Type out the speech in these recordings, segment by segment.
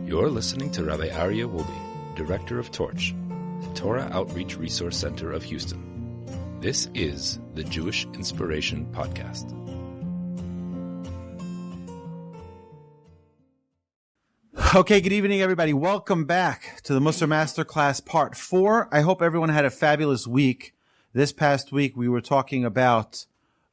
You're listening to Rabbi Aryeh Wolbe, Director of Torch, the Torah Outreach Resource Center of Houston. This is the Jewish Inspiration Podcast. Okay, good evening, everybody. Welcome back to the Mussar Masterclass Part 4. I hope everyone had a fabulous week. This past week, we were talking about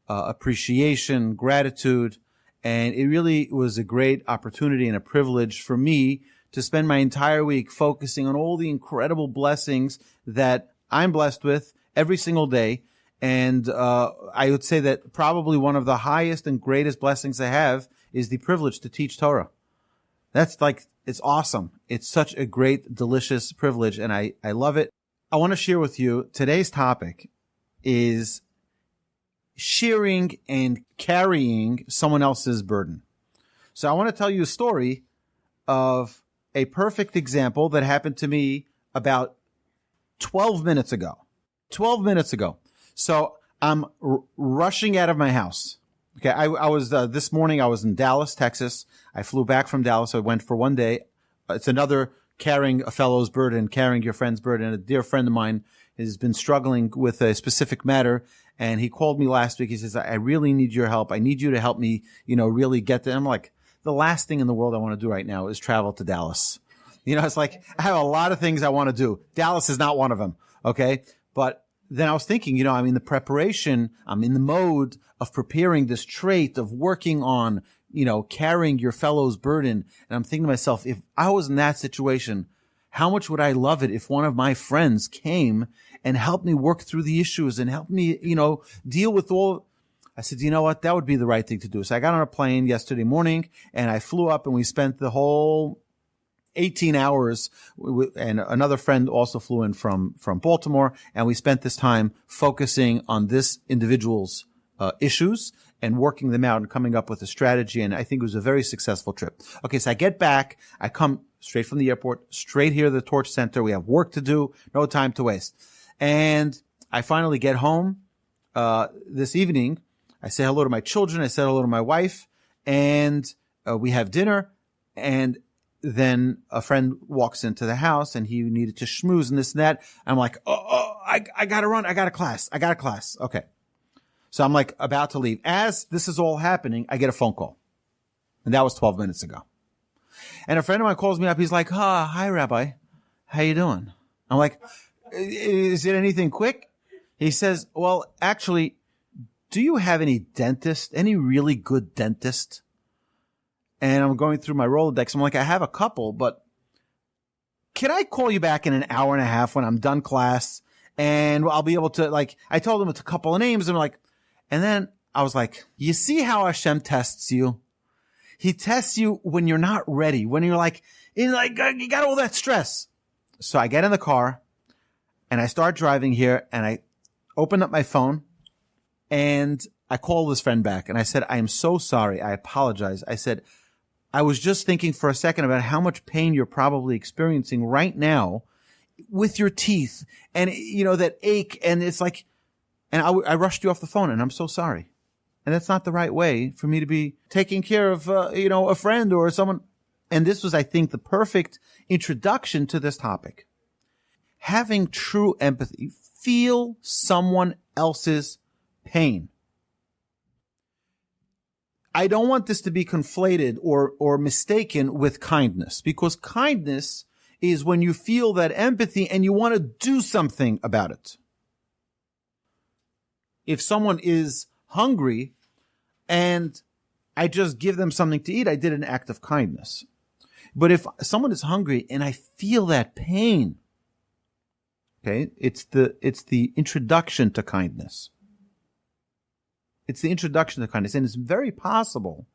appreciation, gratitude, and it really was a great opportunity and a privilege for me to spend my entire week focusing on all the incredible blessings that I'm blessed with every single day. And I would say that probably one of the highest and greatest blessings I have is the privilege to teach Torah. That's it's awesome. It's such a great, delicious privilege, and I love it. I want to share with you, today's topic is sharing and carrying someone else's burden. So I want to tell you a story of a perfect example that happened to me about 12 minutes ago. 12 minutes ago. So I'm rushing out of my house. Okay, I was this morning I was in Dallas, Texas. I flew back from Dallas. I went for one day. It's another carrying a fellow's burden, carrying your friend's burden. A dear friend of mine has been struggling with a specific matter, and he called me last week. He says, I really need your help. I need you to help me, really get there. I'm like, the last thing in the world I want to do right now is travel to Dallas. It's like, I have a lot of things I want to do. Dallas is not one of them. Okay. But then I was thinking, I'm in the preparation. I'm in the mode of preparing this trait of working on, carrying your fellow's burden. And I'm thinking to myself, if I was in that situation, how much would I love it if one of my friends came and helped me work through the issues and helped me, deal with all. I said, you know what? That would be the right thing to do. So I got on a plane yesterday morning and I flew up and we spent the whole 18 hours, and another friend also flew in from Baltimore, and we spent this time focusing on this individual's issues and working them out and coming up with a strategy, and I think it was a very successful trip. Okay, so I get back, I come straight from the airport, straight here to the Torch Center. We have work to do, no time to waste. And I finally get home this evening. I say hello to my children, I say hello to my wife, and we have dinner, and then a friend walks into the house and he needed to schmooze and this and that. I'm like, I gotta run. I got a class. Okay. So I'm like about to leave. As this is all happening, I get a phone call. And that was 12 minutes ago. And a friend of mine calls me up. He's like, hi, Rabbi. How you doing? I'm like, is it anything quick? He says, well, actually, do you have any really good dentist? And I'm going through my Rolodex. I'm like, I have a couple, but can I call you back in an hour and a half when I'm done class? And I'll be able to, I told him it's a couple of names. And then I was like, you see how Hashem tests you? He tests you when you're not ready, when you're you got all that stress. So I get in the car and I start driving here and I open up my phone and I call this friend back and I said, I am so sorry. I apologize. I said, I was just thinking for a second about how much pain you're probably experiencing right now with your teeth and, that ache. And it's like, and I rushed you off the phone and I'm so sorry. And that's not the right way for me to be taking care of, a friend or someone. And this was, I think, the perfect introduction to this topic. Having true empathy, feel someone else's pain. I don't want this to be conflated or mistaken with kindness, because kindness is when you feel that empathy and you want to do something about it. If someone is hungry and I just give them something to eat, I did an act of kindness. But if someone is hungry and I feel that pain, okay, it's the introduction to kindness. It's the introduction to kindness. And it's very possible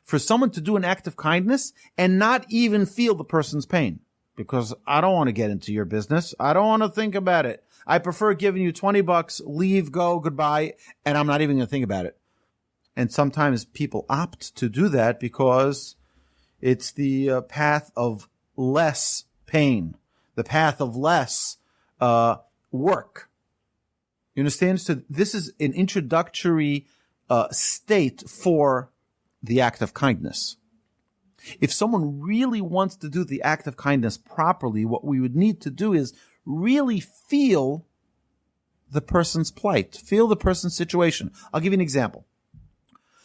for someone to do an act of kindness and not even feel the person's pain. Because I don't want to get into your business. I don't want to think about it. I prefer giving you $20, leave, go, goodbye, and I'm not even going to think about it. And sometimes people opt to do that because it's the path of less pain, the path of less work. You understand? So this is an introductory state for the act of kindness. If someone really wants to do the act of kindness properly, what we would need to do is really feel the person's plight, feel the person's situation. I'll give you an example.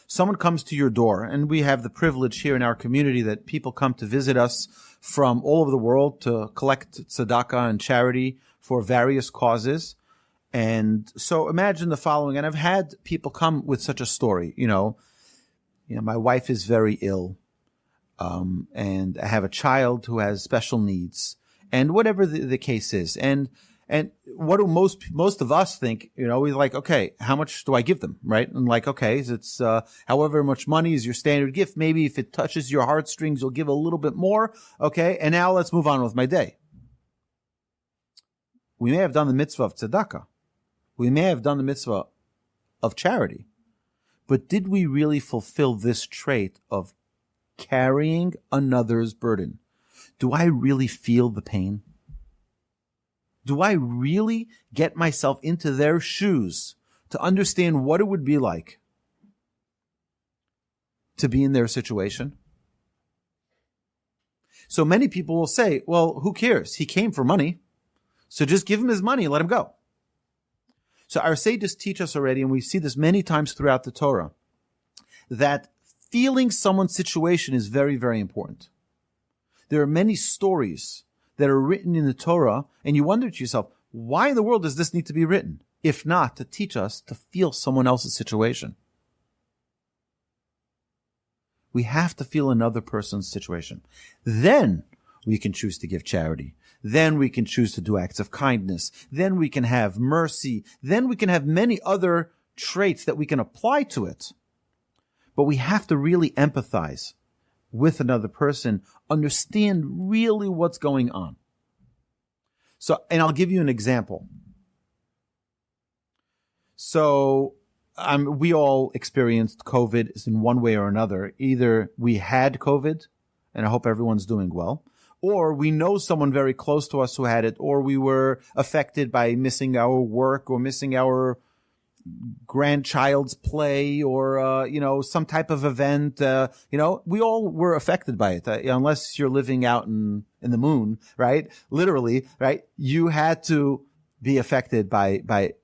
Someone comes to your door, and we have the privilege here in our community that people come to visit us from all over the world to collect tzedakah and charity for various causes. And so imagine the following, and I've had people come with such a story, my wife is very ill, and I have a child who has special needs, and whatever the case is. And what do most of us think, we're like, okay, how much do I give them, right? And like, okay, it's however much money is your standard gift. Maybe if it touches your heartstrings, you'll give a little bit more. Okay, and now let's move on with my day. We may have done the mitzvah of tzedakah. We may have done the mitzvah of charity. But did we really fulfill this trait of carrying another's burden? Do I really feel the pain? Do I really get myself into their shoes to understand what it would be like to be in their situation? So many people will say, well, who cares? He came for money. So just give him his money and let him go. So our sages teach us already, and we see this many times throughout the Torah, that feeling someone's situation is very, very important. There are many stories that are written in the Torah, and you wonder to yourself, why in the world does this need to be written? If not to teach us to feel someone else's situation. We have to feel another person's situation. Then we can choose to give charity. Then we can choose to do acts of kindness. Then we can have mercy. Then we can have many other traits that we can apply to it. But we have to really empathize with another person, understand really what's going on. So, and I'll give you an example. So, we all experienced COVID in one way or another. Either we had COVID, and I hope everyone's doing well, or we know someone very close to us who had it, or we were affected by missing our work or missing our grandchild's play or, some type of event. We all were affected by it, unless you're living out in the moon, right? Literally, right? You had to be affected by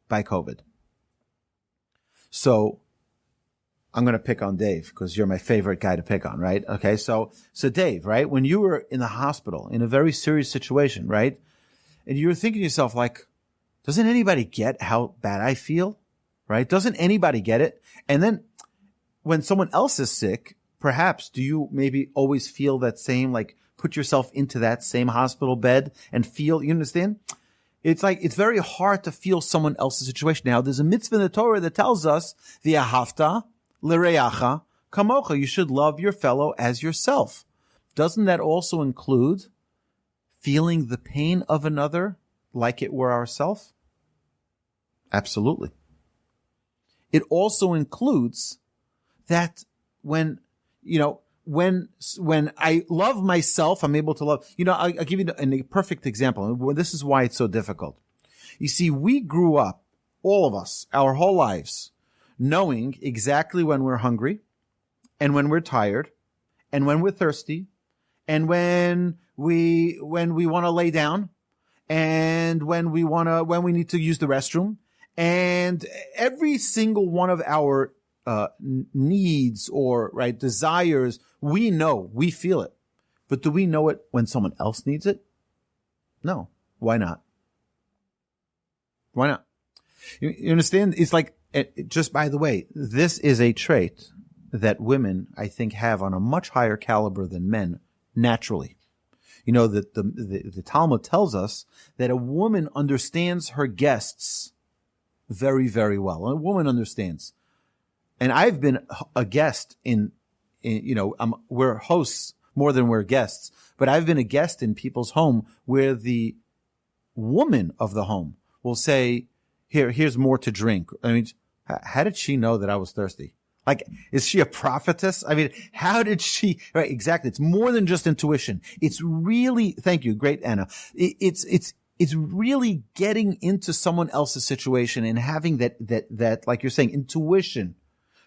COVID. So I'm going to pick on Dave because you're my favorite guy to pick on, right? Okay. So Dave, right? When you were in the hospital in a very serious situation, right? And you were thinking to yourself, like, doesn't anybody get how bad I feel? Right? Doesn't anybody get it? And then when someone else is sick, perhaps do you maybe always feel that same, like put yourself into that same hospital bed and feel, you understand? It's like, it's very hard to feel someone else's situation. Now, there's a mitzvah in the Torah that tells us, v'ahavta l'reacha kamocha, you should love your fellow as yourself. Doesn't that also include feeling the pain of another like it were ourselves? Absolutely. It also includes that when I love myself, I'm able to love, I'll give you a perfect example. This is why it's so difficult. You see, we grew up, all of us, our whole lives, knowing exactly when we're hungry and when we're tired and when we're thirsty and when we want to lay down and when we need to use the restroom. And every single one of our needs or desires, we know, we feel it. But do we know it when someone else needs it? No. Why not? Why not? You understand? It's like, just by the way, this is a trait that women, I think, have on a much higher caliber than men naturally. That the Talmud tells us that a woman understands her guests very, very well. A woman understands. And I've been a guest we're hosts more than we're guests, but I've been a guest in people's home where the woman of the home will say, here's more to drink. I mean, how did she know that I was thirsty? Like, is she a prophetess? I mean, how did she, right? Exactly. It's more than just intuition. It's really, thank you. Great, Anna. It's really getting into someone else's situation and having that, like you're saying, intuition,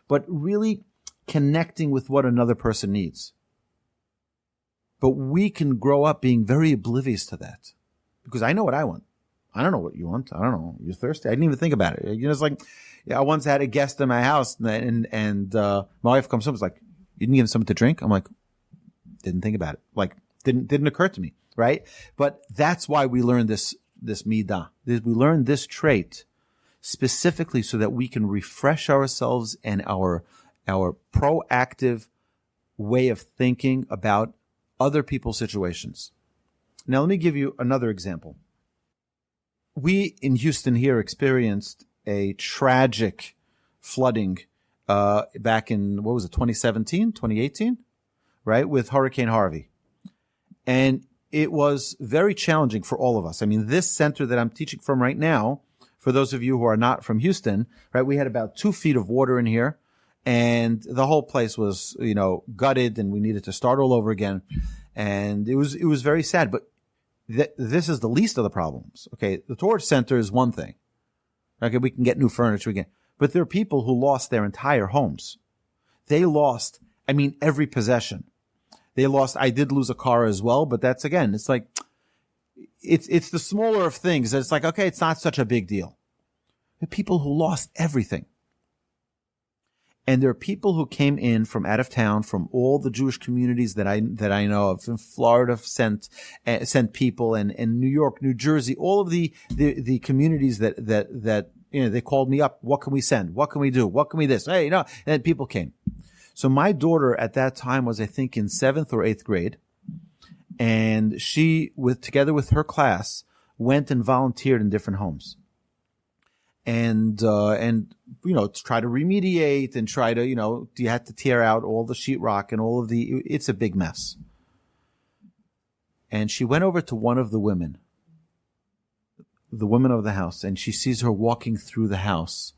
but really connecting with what another person needs. But we can grow up being very oblivious to that because I know what I want. I don't know what you want. I don't know. You're thirsty. I didn't even think about it. It's like, I once had a guest in my house and my wife comes home. It's like, you didn't give him something to drink? I'm like, didn't think about it. Like, didn't occur to me. Right. But that's why we learned this midah. We learned this trait specifically so that we can refresh ourselves and our proactive way of thinking about other people's situations. Now, let me give you another example. We in Houston here experienced a tragic flooding back in, 2017, 2018, right, with Hurricane Harvey. And it was very challenging for all of us. I mean, this center that I'm teaching from right now, for those of you who are not from Houston, right, we had about 2 feet of water in here, and the whole place was, gutted, and we needed to start all over again. And it was very sad, but this is the least of the problems. Okay, the Torch Center is one thing. Okay, we can get new furniture again, but there are people who lost their entire homes. They lost, every possession. They lost. I did lose a car as well, but that's again, it's like, it's the smaller of things. It's like, okay, it's not such a big deal. There are people who lost everything. And there are people who came in from out of town, from all the Jewish communities that I know of. In Florida, sent people, and New York, New Jersey, all of the communities that they called me up. What can we send? What can we do? What can we this? Hey, and people came. So my daughter at that time was, I think, in 7th or 8th grade, and she, together with her class, went and volunteered in different homes. And to try to remediate and try to, you had to tear out all the sheetrock and all of it's a big mess. And she went over to one of the women of the house, and she sees her walking through the house,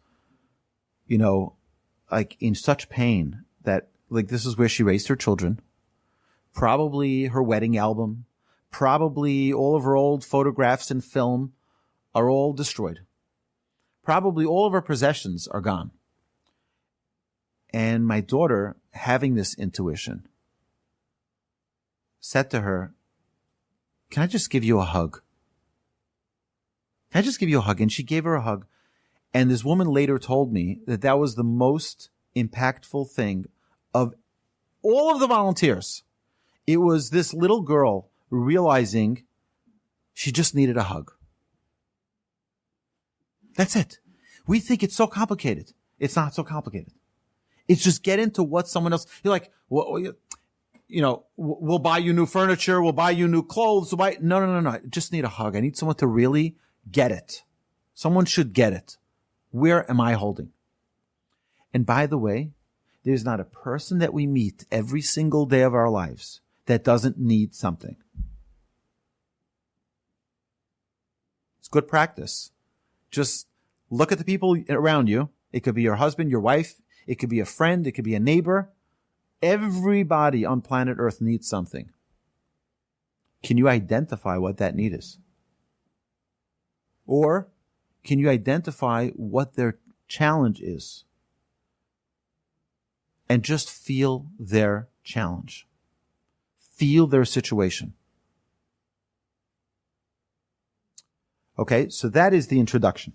like in such pain that, like, this is where she raised her children, probably her wedding album, probably all of her old photographs and film are all destroyed. Probably all of her possessions are gone. And my daughter, having this intuition, said to her, can I just give you a hug? Can I just give you a hug? And she gave her a hug. And this woman later told me that was the most impactful thing of all of the volunteers. It was this little girl realizing she just needed a hug. That's it. We think it's so complicated. It's not so complicated. It's just get into what someone else, you're like, well, we'll buy you new furniture. We'll buy you new clothes. No. I just need a hug. I need someone to really get it. Someone should get it. Where am I holding? And by the way, there's not a person that we meet every single day of our lives that doesn't need something. It's good practice. Just look at the people around you. It could be your husband, your wife. It could be a friend. It could be a neighbor. Everybody on planet Earth needs something. Can you identify what that need is? Or can you identify what their challenge is? And just feel their challenge. Feel their situation. Okay, so that is the introduction.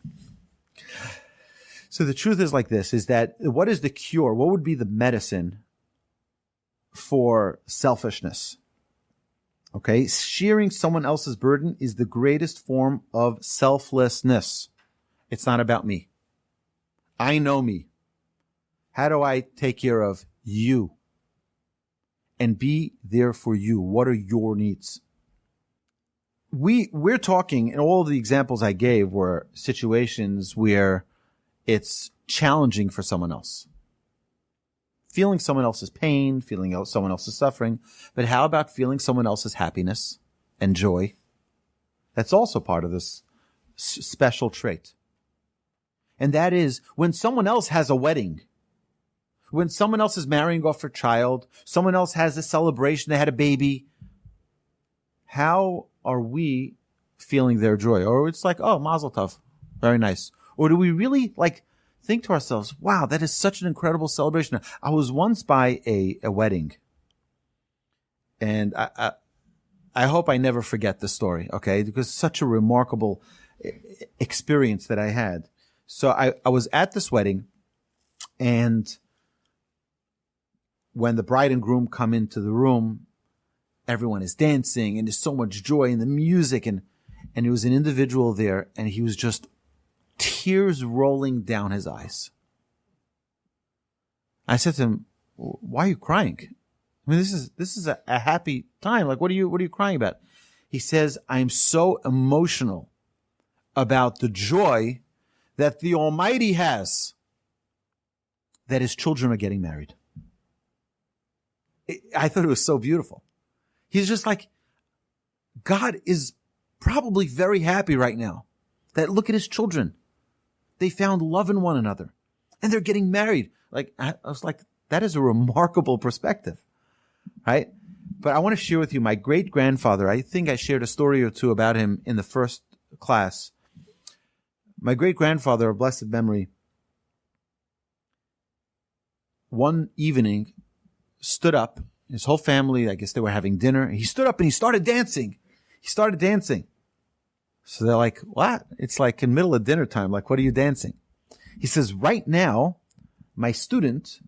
So the truth is like this, is that what is the cure? What would be the medicine for selfishness? Okay, sharing someone else's burden is the greatest form of selflessness. It's not about me. I know me. How do I take care of you? And be there for you. What are your needs? We're talking, and all of the examples I gave were situations where it's challenging for someone else. Feeling someone else's pain, feeling someone else's suffering. But how about feeling someone else's happiness and joy? That's also part of this special trait. And that is when someone else has a wedding, when someone else is marrying off their child, someone else has a celebration, they had a baby, how are we feeling their joy? Or it's like, oh, mazel tov, very nice. Or do we really think to ourselves, wow, that is such an incredible celebration. I was once by a wedding, And I hope I never forget the story, okay? Because it's such a remarkable experience that I had. So I was at this wedding, and when the bride and groom come into the room, everyone is dancing, and there's so much joy in the music, and there was an individual there, and he was just tears rolling down his eyes. I said to him, "Why are you crying? I mean, this is a happy time. Like, what are you crying about?" He says, "I'm so emotional about the joy that the Almighty has that his children are getting married." I thought it was so beautiful. He's just like, God is probably very happy right now that look at his children. They found love in one another and they're getting married. Like, I was like, that is a remarkable perspective, right? But I want to share with you my great grandfather. I think I shared a story or two about him in the first class. My great grandfather of blessed memory, one evening stood up. His whole family, I guess they were having dinner. He stood up and he started dancing. So they're like, "What?" It's like in middle of dinner time. Like, "What are you dancing?" He says, "Right now, my student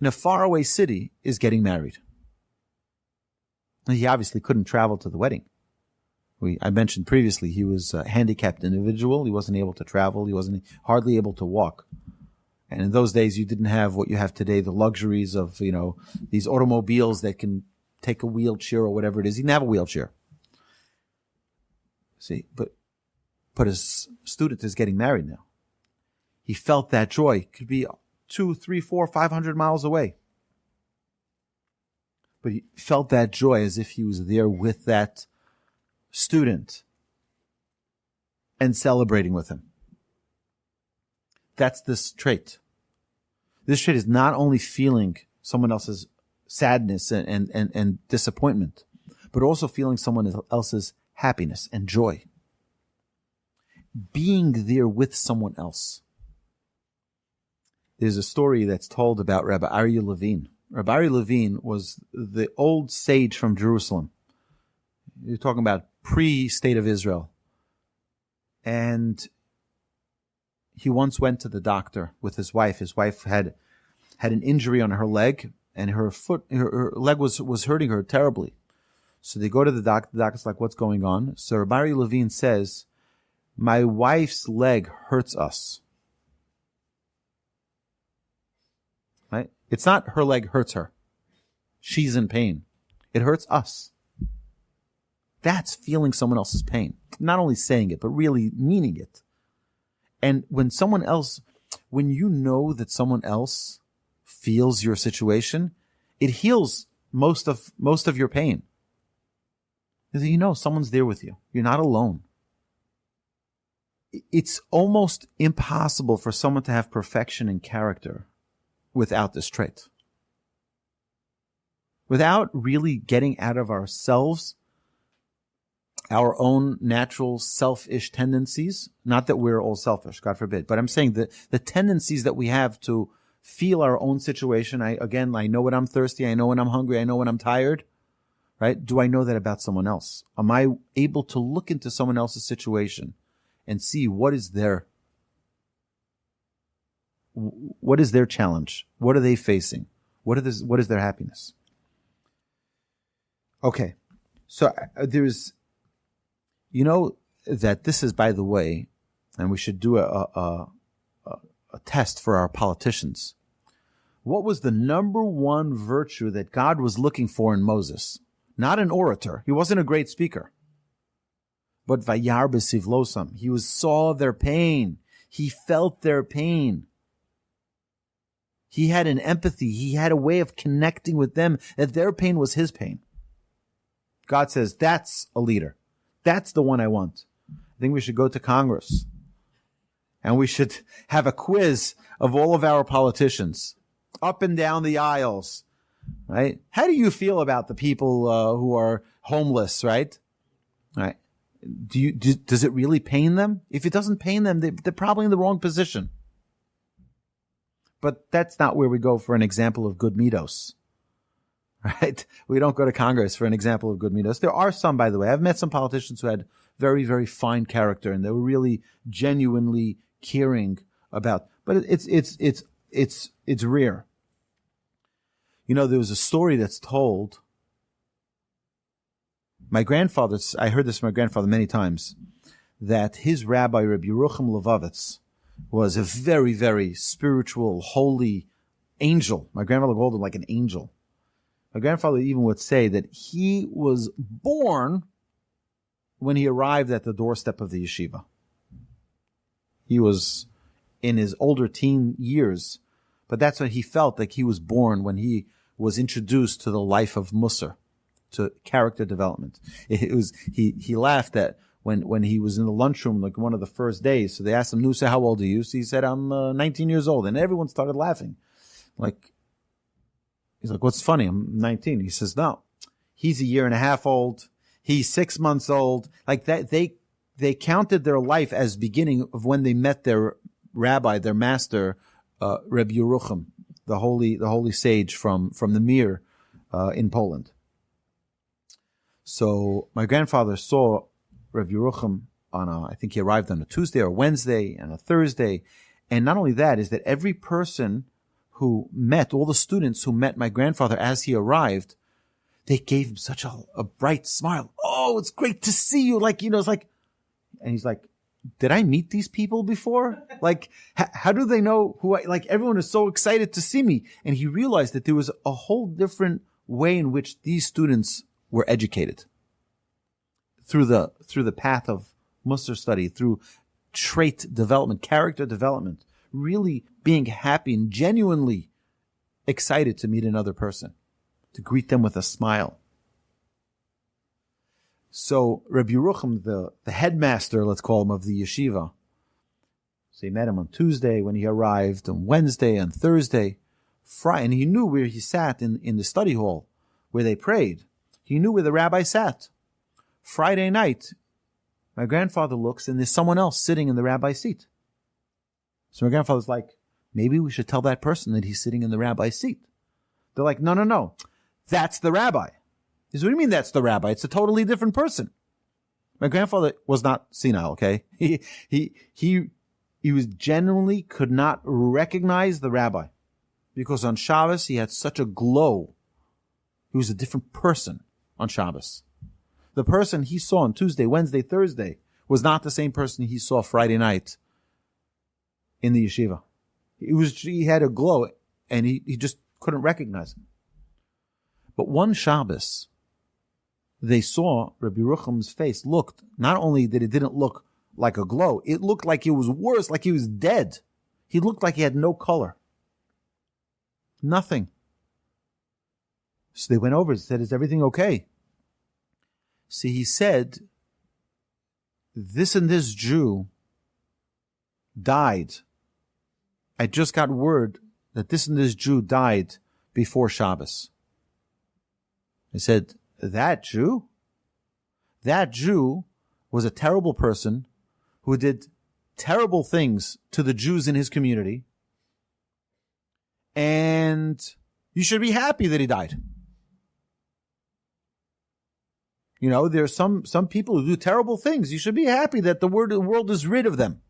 in a faraway city is getting married." And he obviously couldn't travel to the wedding. I mentioned previously he was a handicapped individual. He wasn't able to travel. He wasn't hardly able to walk. And in those days, you didn't have what you have today, the luxuries of, these automobiles that can take a wheelchair or whatever it is. He didn't have a wheelchair. See, but his student is getting married now. He felt that joy. It could be 200, 300, 400, 500 miles away. But he felt that joy as if he was there with that student and celebrating with him. That's this trait. This trait is not only feeling someone else's sadness and disappointment, but also feeling someone else's happiness and joy. Being there with someone else. There's a story that's told about Rabbi Aryeh Levine. Rabbi Aryeh Levine was the old sage from Jerusalem. You're talking about pre-state of Israel. And he once went to the doctor with his wife. His wife had an injury on her leg, and her leg was hurting her terribly. So they go to the doctor. The doctor's like, "What's going on?" So Rabbi Aryeh Levine says, "My wife's leg hurts us." Right? It's not her leg hurts her. She's in pain. It hurts us. That's feeling someone else's pain. Not only saying it, but really meaning it. And when you know that someone else feels your situation, it heals most of your pain. Because someone's there with you. You're not alone. It's almost impossible for someone to have perfection in character without this trait. Without really getting out of ourselves, our own natural selfish tendencies. Not that we're all selfish, God forbid, but I'm saying that the tendencies that we have to feel our own situation. I know when I'm thirsty. I know when I'm hungry. I know when I'm tired. Right? Do I know that about someone else? Am I able to look into someone else's situation and see what is their challenge? What are they facing? What is their happiness? Okay. So there's, that this is, by the way, and we should do a test for our politicians. What was the number one virtue that God was looking for in Moses? Not an orator. He wasn't a great speaker. But vayar b'sivlosam. He saw their pain. He felt their pain. He had an empathy. He had a way of connecting with them that their pain was his pain. God says, that's a leader. That's the one I want. I think we should go to Congress and we should have a quiz of all of our politicians up and down the aisles, right? How do you feel about the people who are homeless, right? Right? Does it really pain them? If it doesn't pain them, they're probably in the wrong position. But that's not where we go for an example of good midos. right? We don't go to Congress for an example of good midos. There are some, by the way. I've met some politicians who had very, very fine character, and they were really genuinely caring about. But it's rare. You know, there was a story that's told. My grandfather, I heard this from my grandfather many times, that his rabbi, Rabbi Yerucham Levovitz, was a very, very spiritual, holy angel. My grandfather called him like an angel. My grandfather even would say that he was born when he arrived at the doorstep of the yeshiva. He was in his older teen years, but that's what he felt like he was born when he was introduced to the life of Mussar, to character development. He laughed at when he was in the lunchroom, like one of the first days. So they asked him, Nusa, how old are you? So he said, I'm 19 years old. And everyone started laughing. He's like, what's funny? I'm 19. He says, no, he's a year and a half old. He's 6 months old. Like that, they counted their life as beginning of when they met their rabbi, their master, Rabbi Yerucham, the holy sage from the Mir, in Poland. So my grandfather saw Rabbi Yerucham I think he arrived on a Tuesday or Wednesday and a Thursday. And not only that, is that every person who met, all the students who met my grandfather as he arrived, they gave him such a bright smile. Oh, it's great to see you. It's like, and he's like, did I meet these people before? How do they know who everyone is so excited to see me. And he realized that there was a whole different way in which these students were educated through the path of Mussar study, through trait development, character development, really being happy and genuinely excited to meet another person, to greet them with a smile. So Rabbi Yerucham, the headmaster, let's call him, of the yeshiva, so he met him on Tuesday when he arrived, on Wednesday, on Thursday, Friday, and he knew where he sat in the study hall where they prayed. He knew where the rabbi sat. Friday night, my grandfather looks and there's someone else sitting in the rabbi's seat. So my grandfather's like, maybe we should tell that person that he's sitting in the rabbi's seat. They're like, no, that's the rabbi. He says, what do you mean that's the rabbi? It's a totally different person. My grandfather was not senile, okay? He was genuinely could not recognize the rabbi because on Shabbos he had such a glow. He was a different person on Shabbos. The person he saw on Tuesday, Wednesday, Thursday was not the same person he saw Friday night in the yeshiva. He had a glow and he just couldn't recognize him. But one Shabbos, they saw Rabbi Yerucham's face looked, not only that it didn't look like a glow, it looked like it was worse, like he was dead. He looked like he had no color. Nothing. So they went over and said, is everything okay? See, he said, this and this Jew died. I just got word that this and this Jew died before Shabbos. I said, that Jew? That Jew was a terrible person who did terrible things to the Jews in his community. And you should be happy that he died. You know, there's some people who do terrible things. You should be happy that the world is rid of them.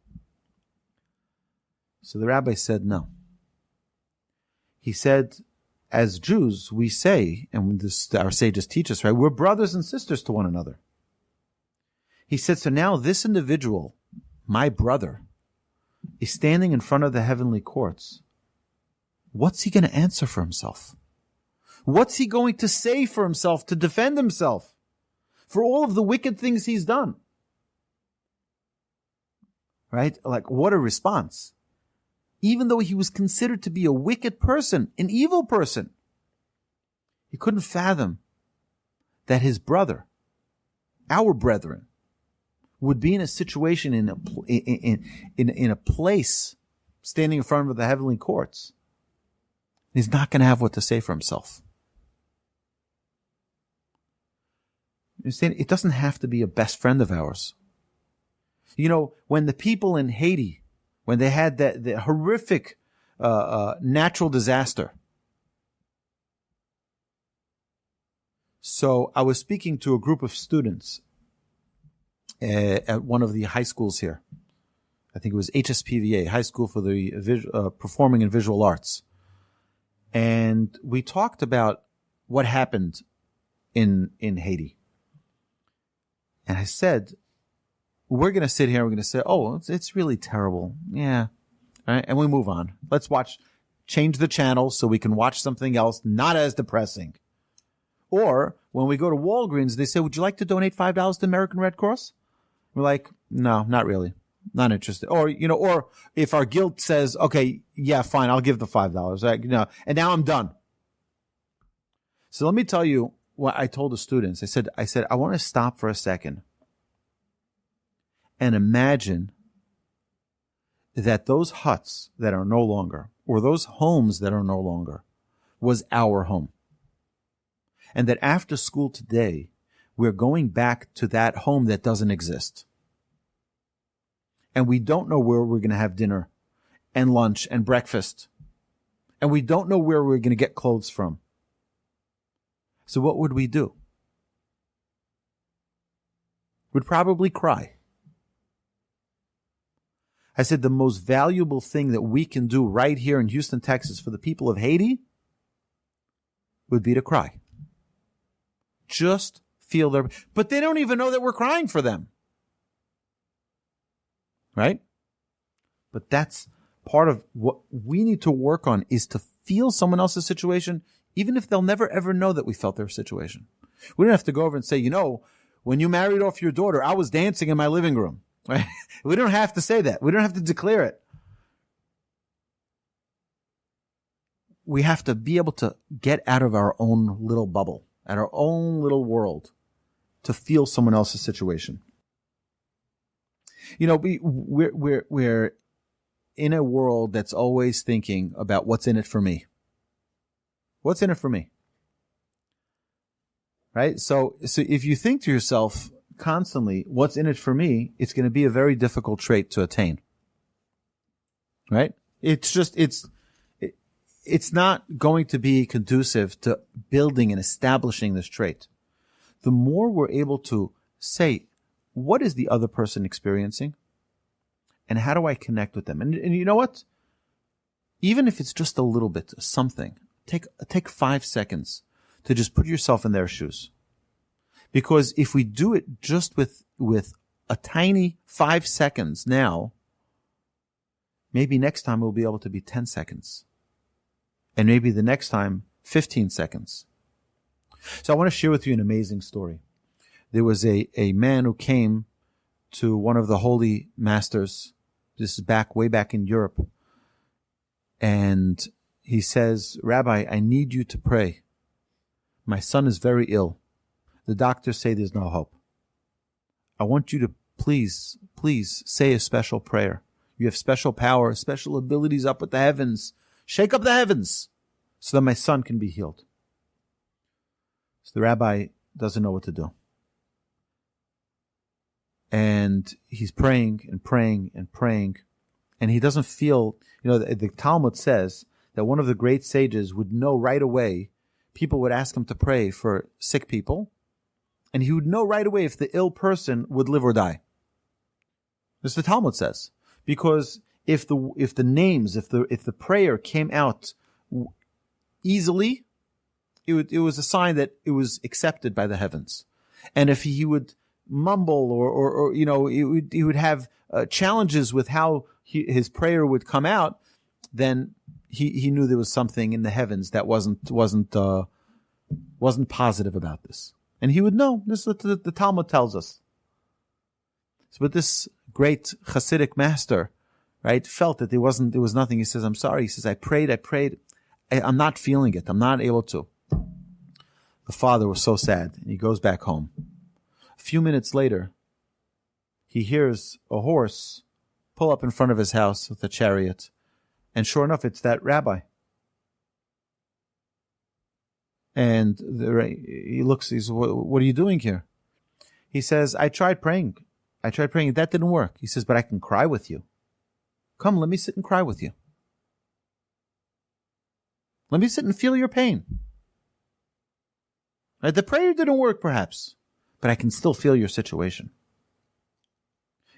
So the rabbi said no. He said, as Jews, we say, and our sages teach us, right? We're brothers and sisters to one another. He said, so now this individual, my brother, is standing in front of the heavenly courts. What's he going to answer for himself? What's he going to say for himself to defend himself for all of the wicked things he's done? Right? Like, what a response. Even though he was considered to be a wicked person, an evil person, he couldn't fathom that his brother, our brethren, would be in a situation in a place standing in front of the heavenly courts. He's not going to have what to say for himself. You understand? It doesn't have to be a best friend of ours. You know, when the people in Haiti, when they had the horrific natural disaster, So I was speaking to a group of students at one of the high schools here. I think it was HSPVA, High School for the Performing and Visual Arts. And we talked about what happened in Haiti. And I said, we're going to sit here and we're going to say, oh, it's really terrible. Yeah. All right. And we move on. Let's change the channel so we can watch something else not as depressing. Or when we go to Walgreens, they say, would you like to donate $5 to American Red Cross? We're like, no, not really. Not interested. Or, or if our guilt says, okay, yeah, fine, I'll give the $5. And now I'm done. So let me tell you what I told the students. I said, I want to stop for a second and imagine that those huts that are no longer, or those homes that are no longer, was our home. And that after school today, we're going back to that home that doesn't exist. And we don't know where we're going to have dinner and lunch and breakfast. And we don't know where we're going to get clothes from. So what would we do? We'd probably cry. I said the most valuable thing that we can do right here in Houston, Texas for the people of Haiti would be to cry. Just feel their... But they don't even know that we're crying for them. Right? But that's part of what we need to work on, is to feel someone else's situation, even if they'll never ever know that we felt their situation. We don't have to go over and say, when you married off your daughter, I was dancing in my living room. Right? We don't have to say that. We don't have to declare it. We have to be able to get out of our own little bubble, at our own little world, to feel someone else's situation. We're in a world that's always thinking about what's in it for me. What's in it for me? Right? So if you think to yourself constantly, what's in it for me, it's going to be a very difficult trait to attain. Right? It's not going to be conducive to building and establishing this trait. The more we're able to say, what is the other person experiencing? And how do I connect with them? And you know what? Even if it's just a little bit, something, take 5 seconds to just put yourself in their shoes. Because if we do it just with a tiny 5 seconds now, maybe next time we'll be able to be 10 seconds. And maybe the next time, 15 seconds. So I want to share with you an amazing story. There was a man who came to one of the holy masters. This is way back in Europe. And he says, Rabbi, I need you to pray. My son is very ill. The doctors say there's no hope. I want you to please say a special prayer. You have special power, special abilities up with the heavens. Shake up the heavens so that my son can be healed. So the rabbi doesn't know what to do. And he's praying and praying and praying. And he doesn't feel, the Talmud says that one of the great sages would know right away. People would ask him to pray for sick people. And he would know right away if the ill person would live or die. This the Talmud says. Because if the prayer came out easily, it was a sign that it was accepted by the heavens. And if he would mumble or he would have challenges with how his prayer would come out, then he knew there was something in the heavens that wasn't positive about this. And he would know. This is what the Talmud tells us. So, but this great Hasidic master, right, felt that there was nothing. He says, I'm sorry. He says, I prayed. I'm not feeling it. I'm not able to. The father was so sad, and he goes back home. A few minutes later, he hears a horse pull up in front of his house with a chariot. And sure enough, it's that rabbi. And he looks, he says, what are you doing here? He says, I tried praying. That didn't work. He says, but I can cry with you. Come, let me sit and cry with you. Let me sit and feel your pain. Right? The prayer didn't work, perhaps, but I can still feel your situation.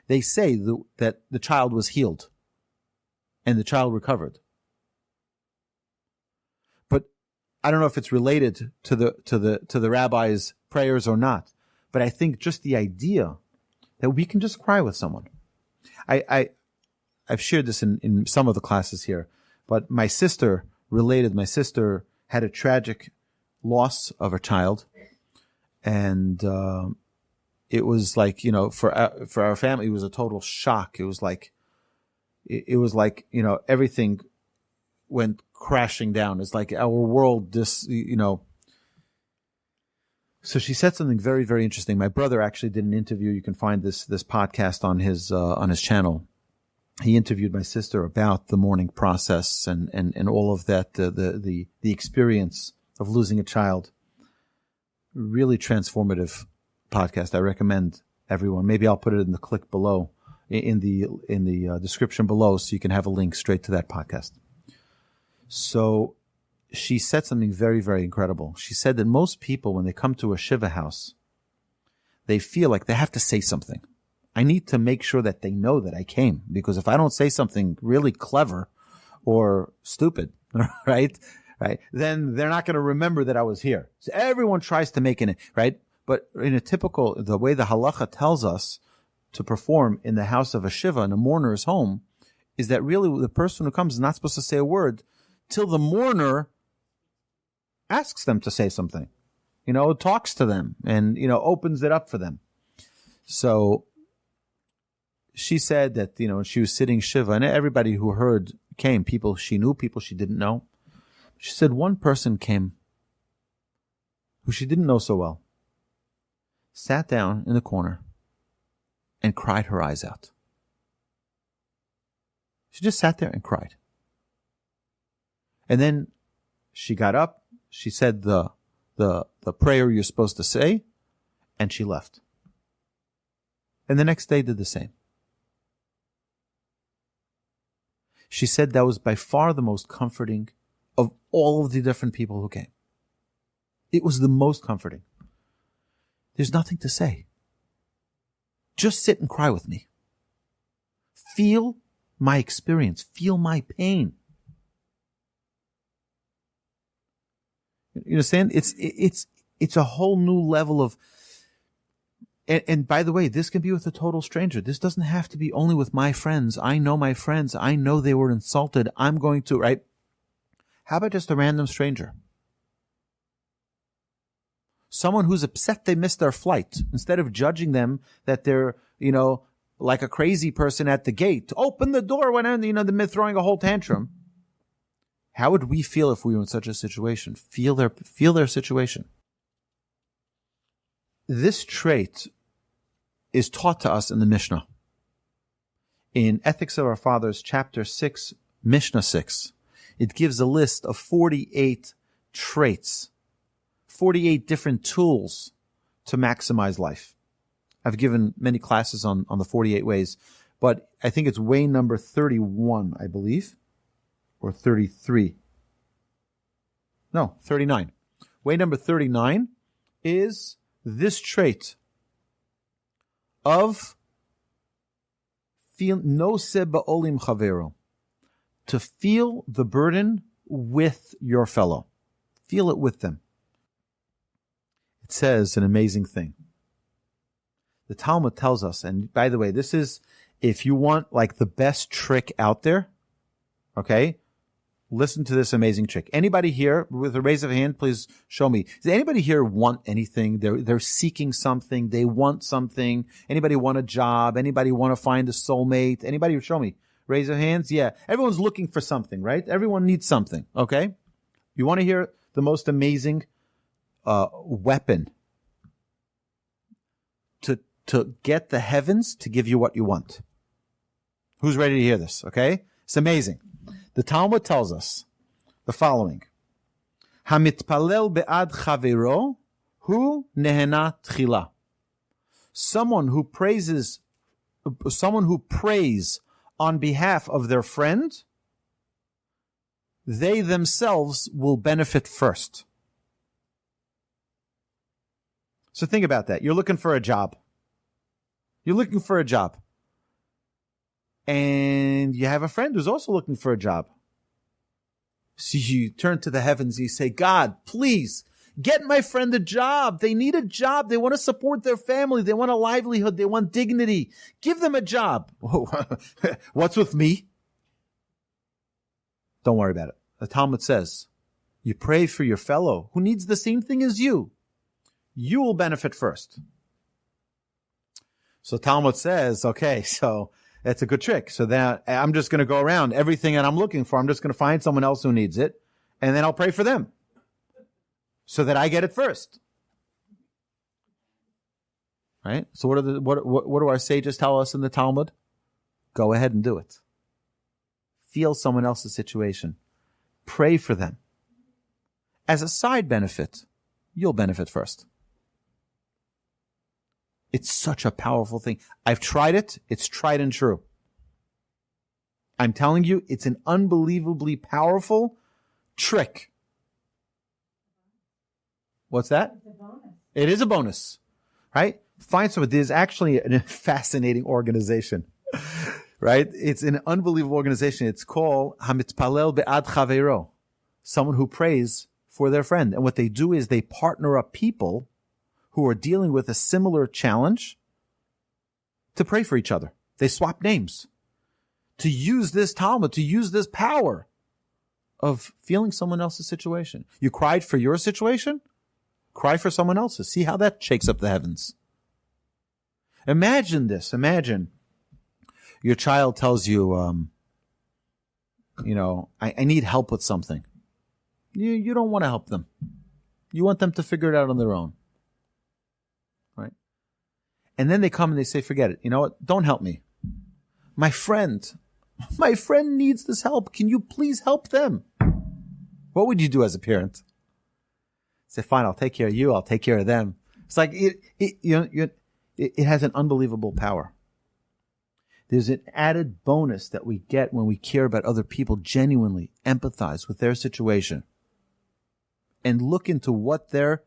They say that the child was healed and the child recovered. But I don't know if it's related to the rabbi's prayers or not. But I think just the idea that we can just cry with someone. I've shared this in some of the classes here, but my sister had a tragic loss of a child, and it was like, for our family, it was a total shock. It was like everything went crashing down. It's like our world So she said something very, very interesting. My brother actually did an interview. You can find this podcast on his channel. He interviewed my sister about the mourning process and all of that, the experience of losing a child. Really transformative podcast. I recommend everyone. Maybe I'll put it in the click below, in the description below, so you can have a link straight to that podcast. So she said something very, very incredible. She said that most people, when they come to a Shiva house, they feel like they have to say something. I need to make sure that they know that I came, because if I don't say something really clever or stupid, right, then they're not going to remember that I was here. So everyone tries to make it, right? But in the way the halacha tells us to perform in the house of a Shiva, in a mourner's home, is that really the person who comes is not supposed to say a word till the mourner asks them to say something, talks to them and, opens it up for them. So she said that, when she was sitting Shiva, and everybody who heard came, people she knew, people she didn't know. She said one person came who she didn't know so well, sat down in the corner and cried her eyes out. She just sat there and cried. And then she got up, she said the prayer you're supposed to say, and she left. And the next day did the same. She said that was by far the most comforting of all of the different people who came. It was the most comforting. There's nothing to say. Just sit and cry with me. Feel my experience. Feel my pain. You understand? It's a whole new level of, and by the way, this can be with a total stranger. This doesn't have to be only with my friends. I know my friends. I know they were insulted. I'm going to, right? How about just a random stranger? Someone who's upset they missed their flight. Instead of judging them that they're, like a crazy person at the gate, open the door when, they're throwing a whole tantrum. How would we feel if we were in such a situation? Feel their situation. This trait is taught to us in the Mishnah. In Ethics of Our Fathers, chapter 6, Mishnah 6, it gives a list of 48 traits, 48 different tools to maximize life. I've given many classes on the 48 ways, but I think it's way number 31, I believe, or 33. No, 39. Way number 39 is this trait of noseh ba'olim chavero, to feel the burden with your fellow. Feel it with them. It says an amazing thing. The Talmud tells us, and by the way, this is, if you want like the best trick out there, okay, listen to this amazing trick. Anybody here with a raise of a hand, please show me. Does anybody here want anything? They're seeking something. They want something. Anybody want a job? Anybody want to find a soulmate? Anybody show me? Raise your hands. Yeah. Everyone's looking for something, right? Everyone needs something. Okay. You want to hear the most amazing weapon to get the heavens to give you what you want? Who's ready to hear this? Okay. It's amazing. The Talmud tells us the following: Hamitpalel be'ad chavero hu nehena tchila. Someone who prays on behalf of their friend, they themselves will benefit first. So think about that. You're looking for a job. You're looking for a job. And you have a friend who's also looking for a job. So you turn to the heavens, you say, God, please get my friend a job. They need a job. They want to support their family. They want a livelihood. They want dignity. Give them a job. What's with me? Don't worry about it. The Talmud says, you pray for your fellow who needs the same thing as you. You will benefit first. So Talmud says, okay, so that's a good trick. So then I'm just going to go around everything that I'm looking for. I'm just going to find someone else who needs it, and then I'll pray for them so that I get it first. Right? So what do our sages tell us in the Talmud? Go ahead and do it. Feel someone else's situation. Pray for them. As a side benefit, you'll benefit first. It's such a powerful thing. I've tried it. It's tried and true. I'm telling you, it's an unbelievably powerful trick. What's that? It's a bonus. It is a bonus, right? Find someone. There's actually a fascinating organization, right? It's an unbelievable organization. It's called Hamitpalel Be'ad Chaveiro, someone who prays for their friend. And what they do is they partner up people who are dealing with a similar challenge to pray for each other. They swap names to use this Talmud, to use this power of feeling someone else's situation. You cried for your situation? Cry for someone else's. See how that shakes up the heavens. Imagine this. Imagine your child tells you, I need help with something. You don't want to help them. You want them to figure it out on their own. Right? And then they come and they say, forget it. You know what? Don't help me. My friend needs this help. Can you please help them? What would you do as a parent? Say, fine, I'll take care of you. I'll take care of them. It's like, it has an unbelievable power. There's an added bonus that we get when we care about other people, genuinely empathize with their situation and look into what their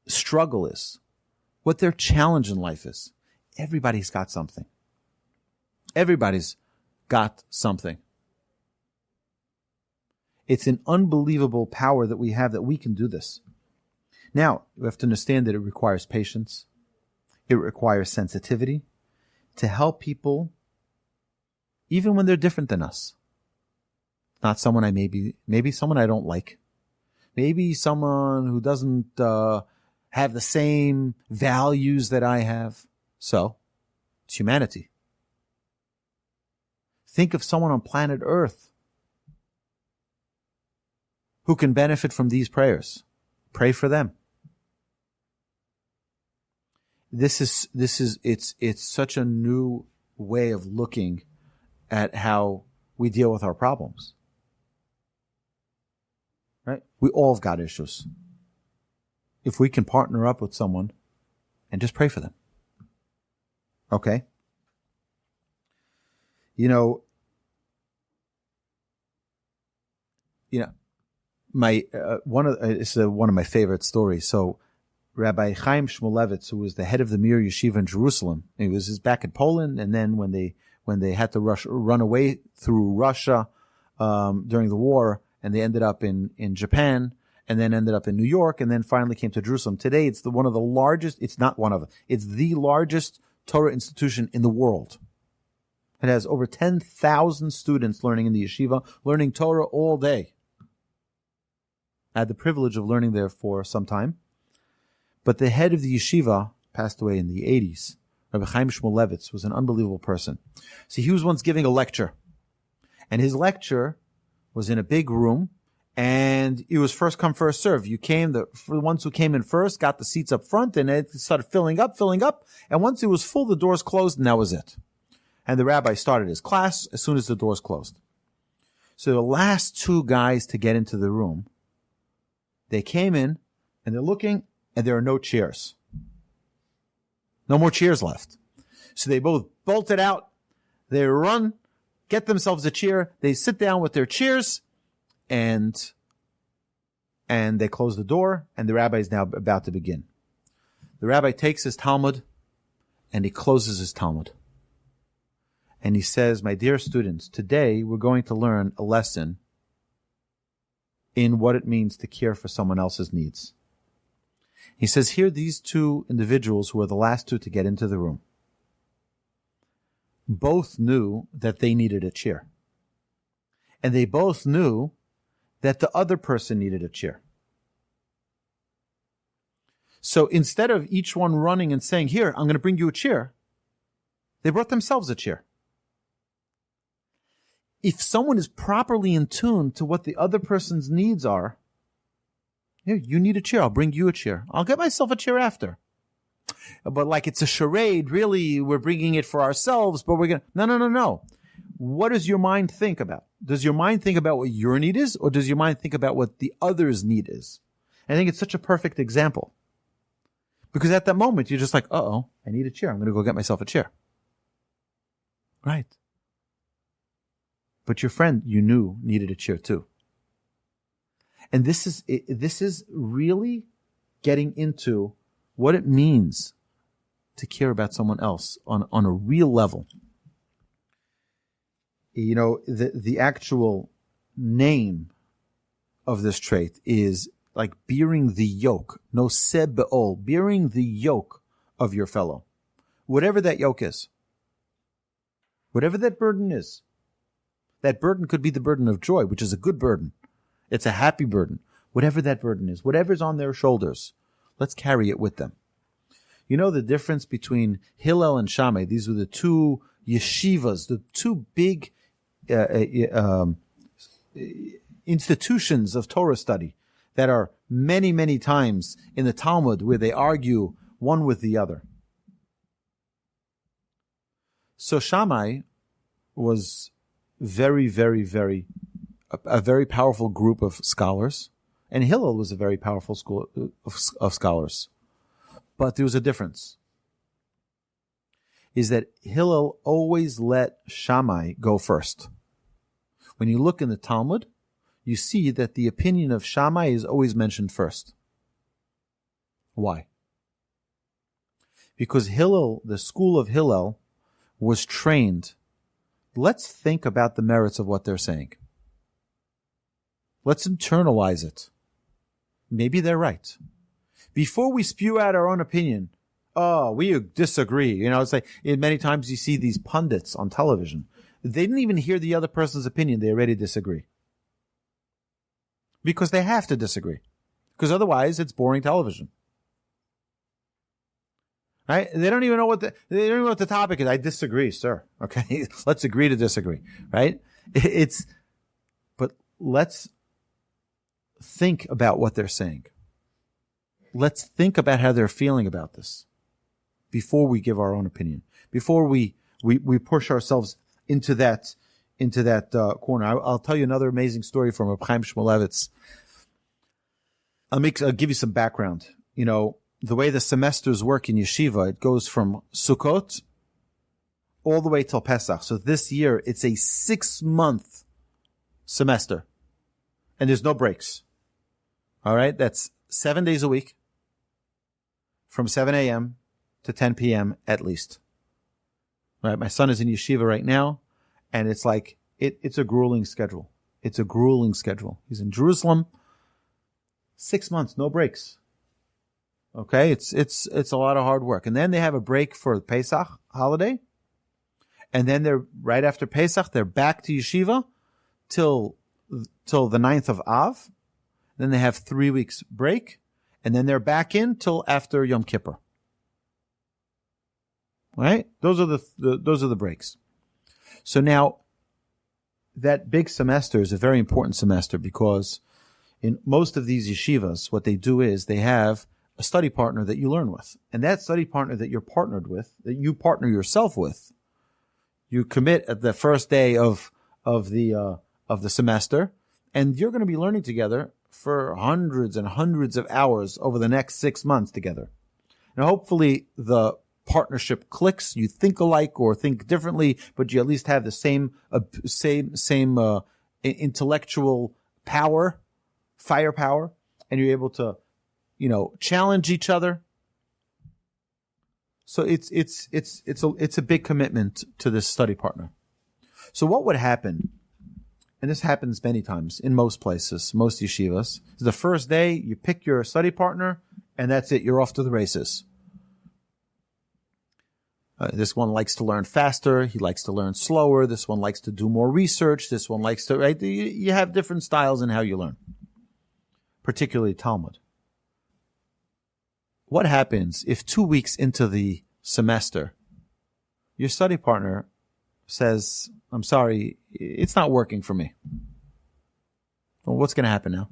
struggle is, what their challenge in life is. Everybody's got something. Everybody's got something. It's an unbelievable power that we have that we can do this. Now, we have to understand that it requires patience. It requires sensitivity to help people even when they're different than us. Not someone maybe someone I don't like. Maybe someone who doesn't have the same values that I have. So, it's humanity. Think of someone on planet Earth who can benefit from these prayers. Pray for them. It's such a new way of looking at how we deal with our problems. Right? We all have got issues. If we can partner up with someone and just pray for them. Okay? It's one of my favorite stories. So, Rabbi Chaim Shmulevitz, who was the head of the Mir Yeshiva in Jerusalem, he was back in Poland, and then when they had to run away through Russia during the war, and they ended up in Japan, and then ended up in New York, and then finally came to Jerusalem. Today, it's the largest Torah institution in the world. It has over 10,000 students learning in the yeshiva, learning Torah all day. I had the privilege of learning there for some time. But the head of the yeshiva passed away in the 80s. Rabbi Chaim Shmulevitz was an unbelievable person. See, he was once giving a lecture. And his lecture was in a big room. And it was first come, first serve. For the ones who came in first, got the seats up front, and it started filling up. And once it was full, the doors closed, and that was it. And the rabbi started his class as soon as the doors closed. So the last two guys to get into the room, they came in, and they're looking, and there are no chairs. No more chairs left. So they both bolted out. They run, get themselves a chair. They sit down with their chairs, and they close the door, and the rabbi is now about to begin. The rabbi takes his Talmud and he closes his Talmud. And he says, my dear students, today we're going to learn a lesson in what it means to care for someone else's needs. He says, here, these two individuals who are the last two to get into the room, both knew that they needed a chair. And they both knew that the other person needed a chair. So instead of each one running and saying, here, I'm going to bring you a chair, they brought themselves a chair. If someone is properly in tune to what the other person's needs are, here, you need a chair, I'll bring you a chair. I'll get myself a chair after. But like it's a charade, really, we're bringing it for ourselves, but we're going to... No. What does your mind think about? Does your mind think about what your need is, or does your mind think about what the other's need is? I think it's such a perfect example. Because at that moment, you're just like, I need a chair. I'm going to go get myself a chair. Right. But your friend, you knew, needed a chair too. And this is really getting into what it means to care about someone else on a real level. You know, the actual name of this trait is like bearing the yoke, noseh be'ol, bearing the yoke of your fellow. Whatever that yoke is. Whatever that burden is. That burden could be the burden of joy, which is a good burden. It's a happy burden. Whatever that burden is, whatever's on their shoulders, let's carry it with them. You know the difference between Hillel and Shammai? These were the two yeshivas, the two big institutions of Torah study that are many, many times in the Talmud where they argue one with the other. So Shammai was very, very, very, a very powerful group of scholars, and Hillel was a very powerful school of scholars. But there was a difference. Is that Hillel always let Shammai go first. When you look in the Talmud, you see that the opinion of Shammai is always mentioned first. Why? Because Hillel, the school of Hillel, was trained. Let's think about the merits of what they're saying. Let's internalize it. Maybe they're right. Before we spew out our own opinion, we disagree. You know, it's like many times you see these pundits on television. They didn't even hear the other person's opinion. They already disagree. Because they have to disagree. Because otherwise it's boring television. Right? They don't even know what the topic is. I disagree, sir. Okay? Let's agree to disagree. Right? But let's think about what they're saying. Let's think about how they're feeling about this before we give our own opinion. Before we push ourselves into that corner. I'll tell you another amazing story from Reb Chaim Shmulevitz. I'll give you some background. You know, the way the semesters work in yeshiva, it goes from Sukkot all the way till Pesach. So this year, it's a 6-month semester. And there's no breaks. All right? That's 7 days a week from 7 a.m. to 10 p.m. at least. All right? My son is in yeshiva right now, and it's like, it's a grueling schedule. It's a grueling schedule. He's in Jerusalem. 6 months, no breaks. Okay? It's a lot of hard work. And then they have a break for the Pesach holiday. And then they're, right after Pesach, they're back to yeshiva till the 9th of Av. Then they have 3 weeks break, and then they're back in till after Yom Kippur. Right? Those are the breaks. So now, that big semester is a very important semester because in most of these yeshivas, what they do is they have a study partner that you learn with, and that study partner that you're partnered with, that you partner yourself with, you commit at the first day of the semester, and you're going to be learning together for hundreds and hundreds of hours over the next 6 months together. And hopefully the partnership clicks, you think alike or think differently, but you at least have the same intellectual power, firepower, and you're able to, challenge each other So it's a big commitment to this study partner. So what would happen, and this happens many times in most places, most yeshivas, is the first day you pick your study partner, and that's it. You're off to the races. This one likes to learn faster. He likes to learn slower. This one likes to do more research. This one likes to, right? You have different styles in how you learn, particularly Talmud. What happens if 2 weeks into the semester, your study partner says, I'm sorry, it's not working for me? Well, what's going to happen now?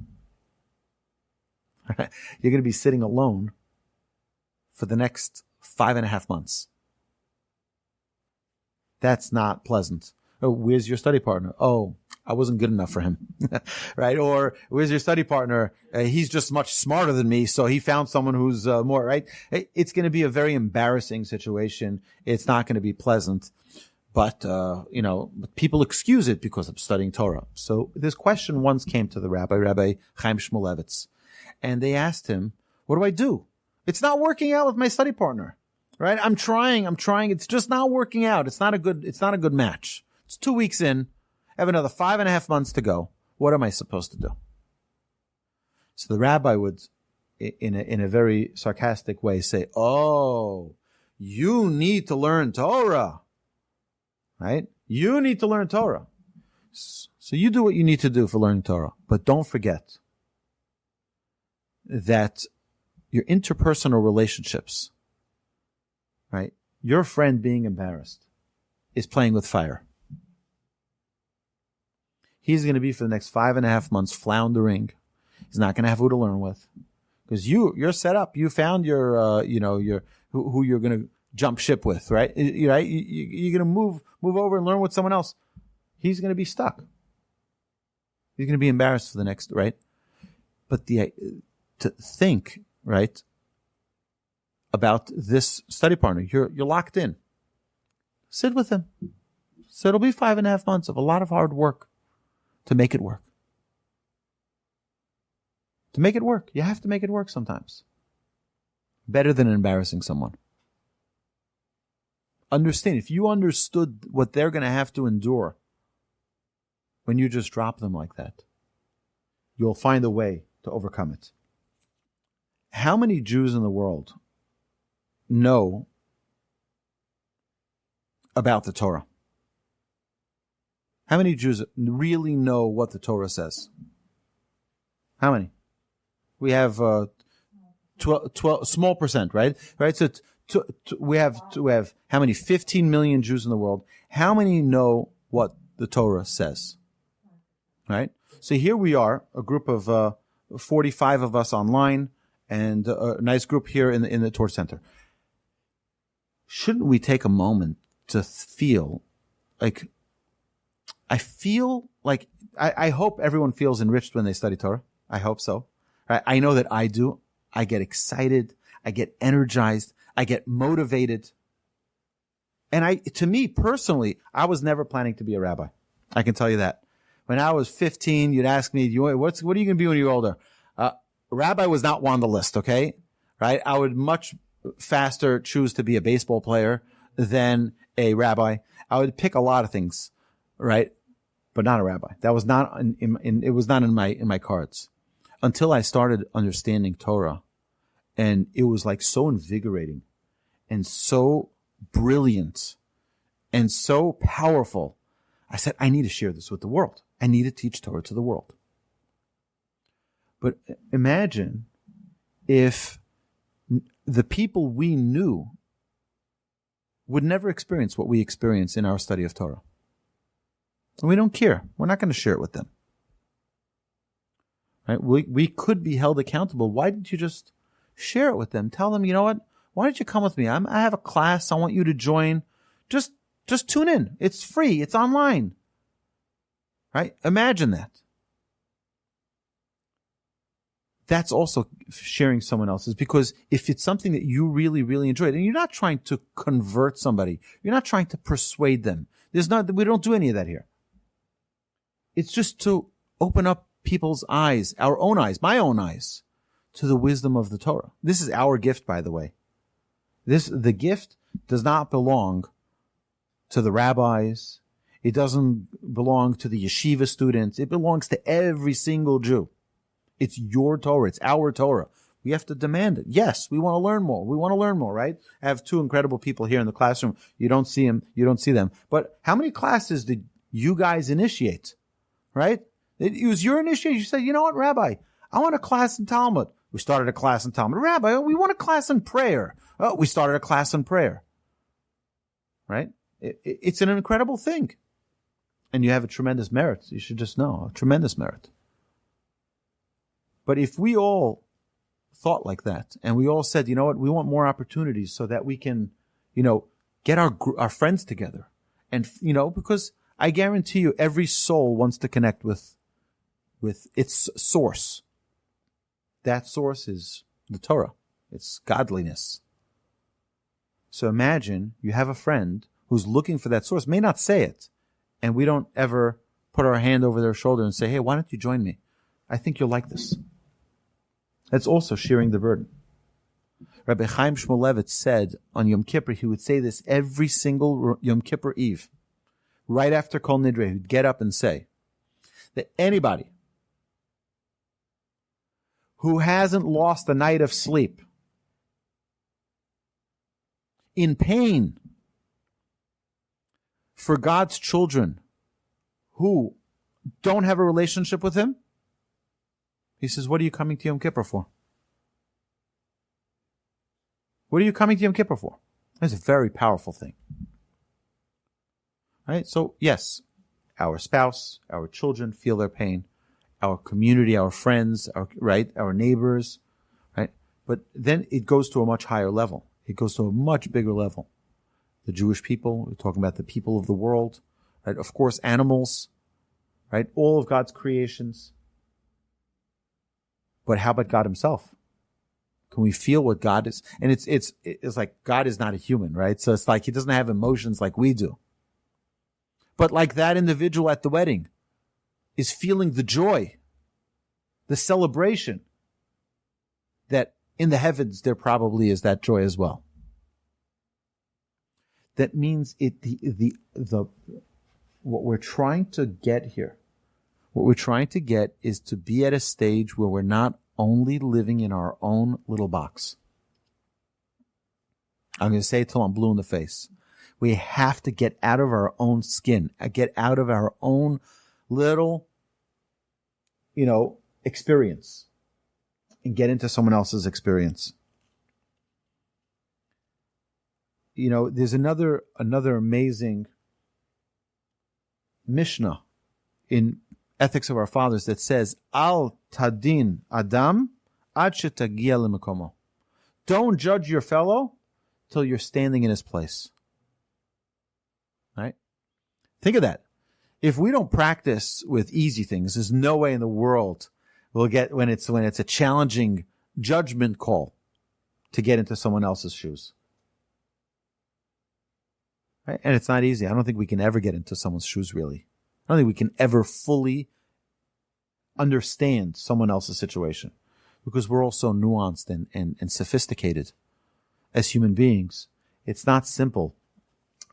You're going to be sitting alone for the next 5.5 months. That's not pleasant. Oh, where's your study partner? Oh, I wasn't good enough for him. Right? Or where's your study partner? He's just much smarter than me, so he found someone who's more, right? It's going to be a very embarrassing situation. It's not going to be pleasant. But, people excuse it because I'm studying Torah. So this question once came to the Rabbi Chaim Shmulevitz, and they asked him, what do I do? It's not working out with my study partner. Right? I'm trying. It's just not working out. It's not a good match. It's 2 weeks in. I have another 5.5 months to go. What am I supposed to do? So the rabbi would, in a very sarcastic way, say, oh, you need to learn Torah. Right? You need to learn Torah. So you do what you need to do for learning Torah. But don't forget that your interpersonal relationships, right? Your friend being embarrassed is playing with fire. He's going to be for the next 5.5 months floundering. He's not going to have who to learn with because you're set up. You found your who you're going to jump ship with, right? You're going to move over and learn with someone else. He's going to be stuck. He's going to be embarrassed for the next, right? But to think, right, about this study partner, you're locked in. Sit with him. So it'll be 5.5 months of a lot of hard work to make it work. To make it work, you have to make it work sometimes. Better than embarrassing someone. Understand, if you understood what they're going to have to endure when you just drop them like that, you'll find a way to overcome it. How many Jews in the world know about the Torah? How many Jews really know what the Torah says? How many? We have 12 small percent, right? Right. So we have how many? 15 million Jews in the world. How many know what the Torah says? Right. So here we are, a group of 45 of us online, and a nice group here in the Torah Center. Shouldn't we take a moment to feel like? I hope everyone feels enriched when they study Torah. I hope so. Right? I know that I do. I get excited. I get energized. I get motivated. And to me personally, I was never planning to be a rabbi. I can tell you that. When I was 15, you'd ask me, what are you going to be when you're older? Rabbi was not one on the list, okay? Right? I would much faster choose to be a baseball player than a rabbi. I would pick a lot of things, right? But not a rabbi. That was not it was not in my cards until I started understanding Torah, and it was like so invigorating and so brilliant and so powerful. I said, I need to share this with the world. I need to teach Torah to the world. But imagine if the people we knew would never experience what we experience in our study of Torah. And we don't care. We're not going to share it with them. Right? We could be held accountable. Why didn't you just share it with them? Tell them, you know what? Why don't you come with me? I have a class. I want you to join. Just tune in. It's free. It's online. Right? Imagine that. That's also sharing someone else's, because if it's something that you really, really enjoyed, and you're not trying to convert somebody, you're not trying to persuade them. We don't do any of that here. It's just to open up people's eyes, our own eyes, my own eyes, to the wisdom of the Torah. This is our gift, by the way. The gift does not belong to the rabbis. It doesn't belong to the yeshiva students. It belongs to every single Jew. It's your Torah. It's our Torah. We have to demand it. Yes, we want to learn more. We want to learn more, right? I have two incredible people here in the classroom. You don't see them. You don't see them. But how many classes did you guys initiate, right? It was your initiation. You said, you know what, Rabbi, I want a class in Talmud. We started a class in Talmud. Rabbi, we want a class in prayer. Oh, we started a class in prayer, right? It's an incredible thing. And you have a tremendous merit. You should just know, a tremendous merit. But if we all thought like that, and we all said, you know what, we want more opportunities so that we can, get our friends together. And, because I guarantee you every soul wants to connect with its source. That source is the Torah. It's godliness. So imagine you have a friend who's looking for that source, may not say it, and we don't ever put our hand over their shoulder and say, hey, why don't you join me? I think you'll like this. That's also sharing the burden. Rabbi Chaim Shmulevitz said on Yom Kippur, he would say this every single Yom Kippur Eve, right after Kol Nidre, he'd get up and say that anybody who hasn't lost a night of sleep in pain for God's children who don't have a relationship with Him, he says, what are you coming to Yom Kippur for? What are you coming to Yom Kippur for? That's a very powerful thing. Right? So, yes, our spouse, our children feel their pain. Our community, our friends, our neighbors, right? But then it goes to a much higher level. It goes to a much bigger level. The Jewish people, we're talking about the people of the world, right? Of course, animals, right? All of God's creations. But how about God Himself? Can we feel what God is? And it's like God is not a human, right? So it's like He doesn't have emotions like we do. But like that individual at the wedding is feeling the joy, the celebration, that in the heavens there probably is that joy as well. That means what we're trying to get here, what we're trying to get is to be at a stage where we're not only living in our own little box. I'm going to say it till I'm blue in the face. We have to get out of our own skin, get out of our own little, experience and get into someone else's experience. There's another amazing Mishnah in Ethics of Our Fathers that says, Al tadin adam ad shetagia lemekomo. Don't judge your fellow till you're standing in his place. Right? Think of that. If we don't practice with easy things, there's no way in the world we'll get when it's a challenging judgment call to get into someone else's shoes. Right? And it's not easy. I don't think we can ever get into someone's shoes, really. I don't think we can ever fully understand someone else's situation because we're all so nuanced and sophisticated as human beings. It's not simple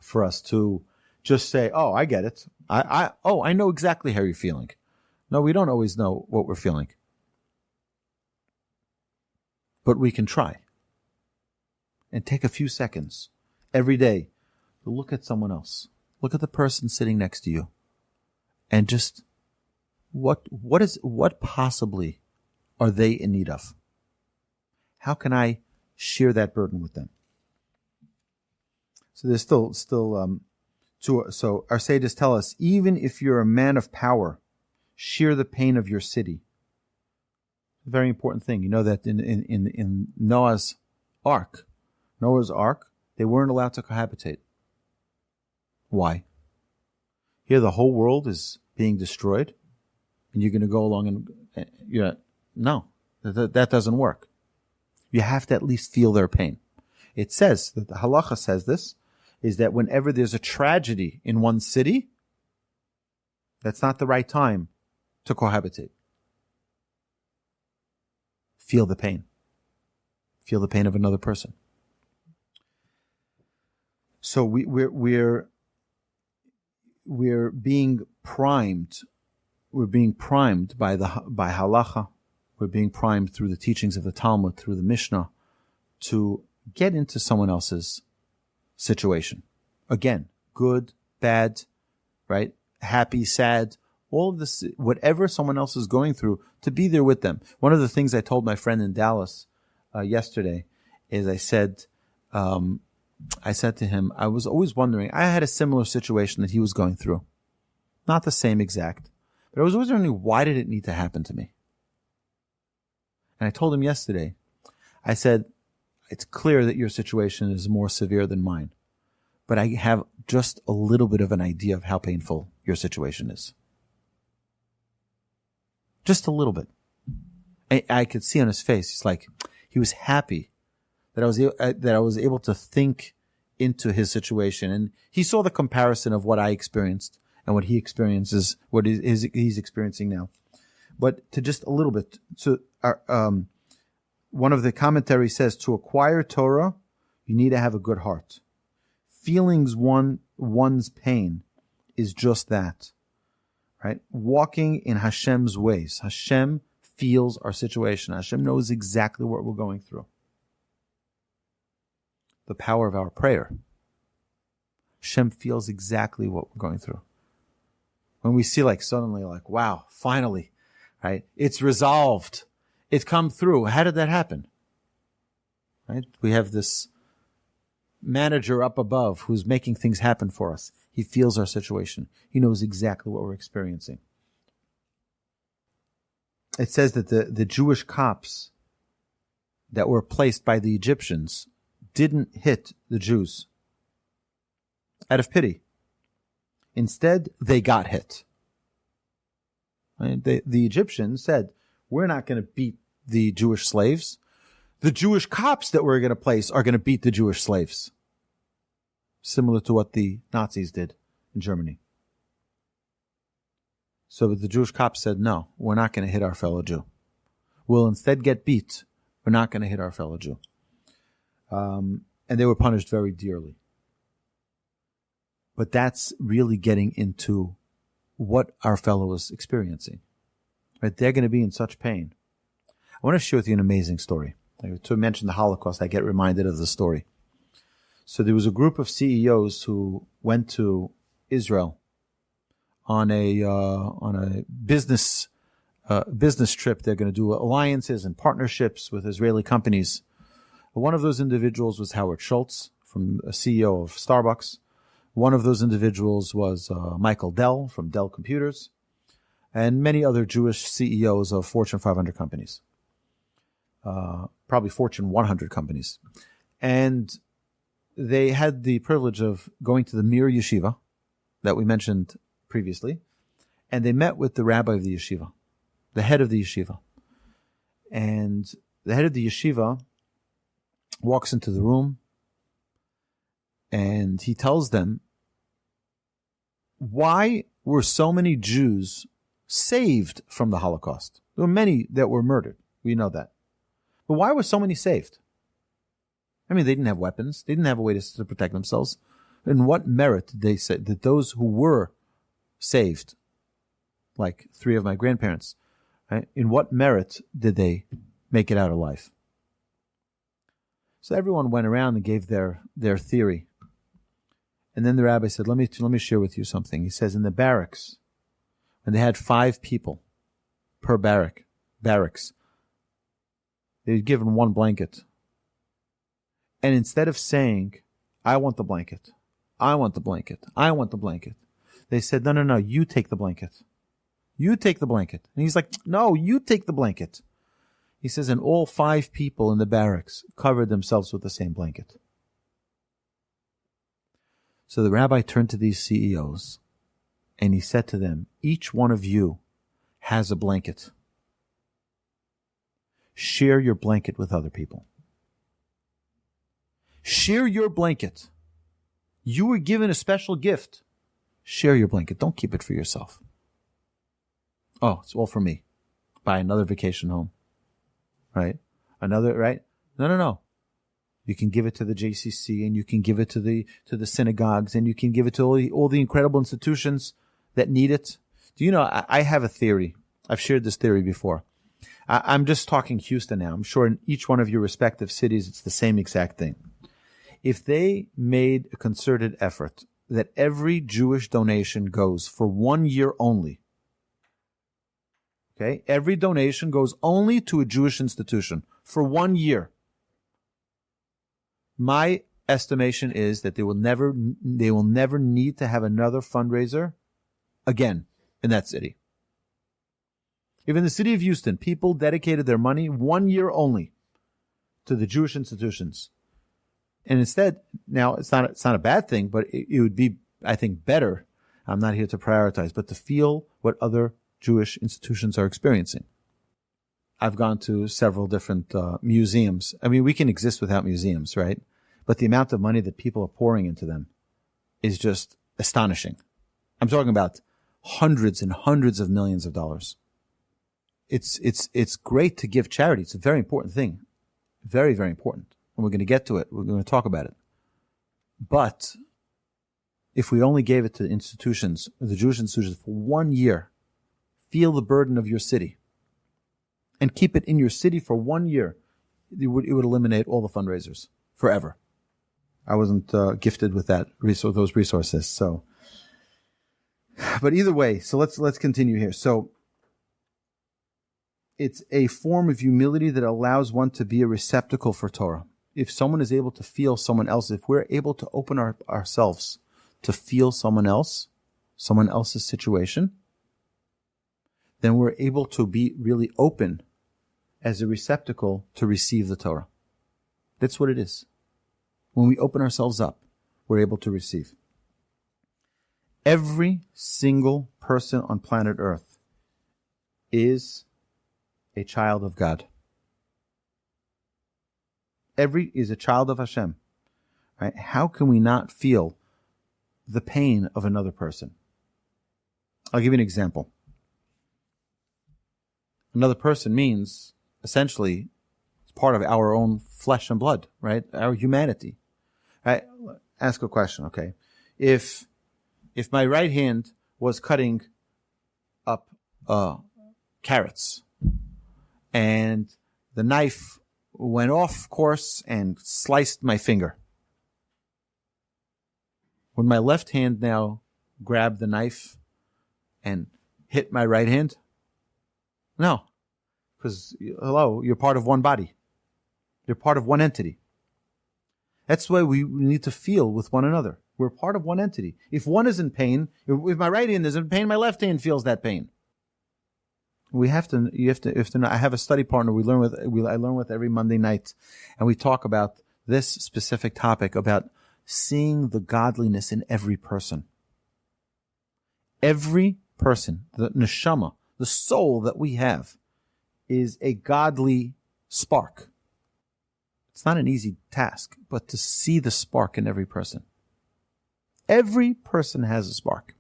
for us to just say, oh, I get it. I know exactly how you're feeling. No, we don't always know what we're feeling. But we can try. And take a few seconds every day to look at someone else. Look at the person sitting next to you. And just what possibly are they in need of? How can I share that burden with them? So there's still so our sages tell us, even if you're a man of power, share the pain of your city. A very important thing. You know that in Noah's Ark, they weren't allowed to cohabitate. Why? Here the whole world is being destroyed, and you're going to go along and no, that doesn't work. You have to at least feel their pain. It says that the halacha says this, is that whenever there's a tragedy in one city, that's not the right time to cohabitate. Feel the pain. Feel the pain of another person. So we're being primed. We're being primed by halacha. We're being primed through the teachings of the Talmud, through the Mishnah, to get into someone else's situation. Again, good, bad, right? Happy, sad, all of this, whatever someone else is going through, to be there with them. One of the things I told my friend in Dallas yesterday is I said to him, I was always wondering, I had a similar situation that he was going through. Not the same exact, but I was always wondering, why did it need to happen to me? And I told him yesterday, I said, it's clear that your situation is more severe than mine, but I have just a little bit of an idea of how painful your situation is. Just a little bit. I could see on his face, he's like, he was happy that I was able to think into his situation, and he saw the comparison of what I experienced and what he experiences, what he's experiencing now. But to just a little bit, so one of the commentaries says, to acquire Torah, you need to have a good heart. Feelings one's pain is just that, right? Walking in Hashem's ways. Hashem feels our situation. Hashem knows exactly what we're going through. The power of our prayer. Hashem feels exactly what we're going through. When we see suddenly wow, finally, right? It's resolved. It's come through. How did that happen? Right? We have this manager up above who's making things happen for us. He feels our situation. He knows exactly what we're experiencing. It says that the Jewish cops that were placed by the Egyptians didn't hit the Jews out of pity. Instead, they got hit. Right? The Egyptians said, we're not going to beat the Jewish slaves. The Jewish cops that we're going to place are going to beat the Jewish slaves. Similar to what the Nazis did in Germany. So the Jewish cops said, no, we're not going to hit our fellow Jew. We'll instead get beat. We're not going to hit our fellow Jew. And they were punished very dearly. But that's really getting into what our fellow is experiencing. Right? They're going to be in such pain. I want to share with you an amazing story. To mention the Holocaust, I get reminded of the story. So there was a group of CEOs who went to Israel on a business trip. They're going to do alliances and partnerships with Israeli companies. One of those individuals was Howard Schultz, from a CEO of Starbucks. One of those individuals was Michael Dell from Dell Computers, and many other Jewish CEOs of Fortune 500 companies, probably Fortune 100 companies. And they had the privilege of going to the Mir Yeshiva that we mentioned previously, and they met with the rabbi of the yeshiva, the head of the yeshiva. And the head of the yeshiva walks into the room, and he tells them, why were so many Jews saved from the Holocaust? There were many that were murdered. We know that. But why were so many saved? I mean, they didn't have weapons. They didn't have a way to protect themselves. In what merit did they say that those who were saved, like 3 of my grandparents, right, in what merit did they make it out alive? So everyone went around and gave their theory. And then the rabbi said, let me share with you something. He says, in the barracks, when they had 5 people per barracks, they were given 1 blanket. And instead of saying, I want the blanket, I want the blanket, I want the blanket, they said, no, you take the blanket. You take the blanket. And he's like, no, you take the blanket. He says, and all 5 people in the barracks covered themselves with the same blanket. So the rabbi turned to these CEOs and he said to them, each one of you has a blanket. Share your blanket with other people. Share your blanket. You were given a special gift. Share your blanket. Don't keep it for yourself. Oh, it's all for me. Buy another vacation home. Right? Right? No. You can give it to the JCC, and you can give it to the synagogues, and you can give it to all the incredible institutions that need it. Do you know, I have a theory. I've shared this theory before. I'm just talking Houston now. I'm sure in each one of your respective cities, it's the same exact thing. If they made a concerted effort that every Jewish donation goes for 1 year only, okay? Every donation goes only to a Jewish institution for 1 year. My estimation is that they will never need to have another fundraiser again in that city. Even in the city of Houston, people dedicated their money 1 year only to the Jewish institutions. And instead, now it's not a bad thing, but it would be, I think, better. I'm not here to prioritize, but to feel what other Jewish institutions are experiencing. I've gone to several different museums. I mean, we can exist without museums, right? But the amount of money that people are pouring into them is just astonishing. I'm talking about hundreds and hundreds of millions of dollars. It's great to give charity. It's a very important thing. Very, very important. And we're going to get to it. We're going to talk about it. But if we only gave it to institutions, the Jewish institutions, for 1 year, feel the burden of your city, and keep it in your city for 1 year, it would eliminate all the fundraisers forever. I wasn't gifted with those resources. So, but either way, so let's continue here. So, it's a form of humility that allows one to be a receptacle for Torah. If someone is able to feel someone else, if we're able to open ourselves to feel someone else's situation, then we're able to be really open as a receptacle to receive the Torah. That's what it is. When we open ourselves up, we're able to receive. Every single person on planet Earth is a child of God. Is a child of Hashem. Right? How can we not feel the pain of another person? I'll give you an example. Another person means, essentially, it's part of our own flesh and blood, right? Our humanity. Right? Ask a question, okay? If my right hand was cutting up carrots, and the knife went off course and sliced my finger, would my left hand now grab the knife and hit my right hand? No. Because, hello, you're part of one body. You're part of one entity. That's why we need to feel with one another. We're part of one entity. If one is in pain, if my right hand is in pain, my left hand feels that pain. You have to know. I have a study partner I learn with every Monday night, and we talk about this specific topic about seeing the godliness in every person. Every person, the neshama, the soul that we have, is a godly spark. It's not an easy task, but to see the spark in every person. Every person has a spark,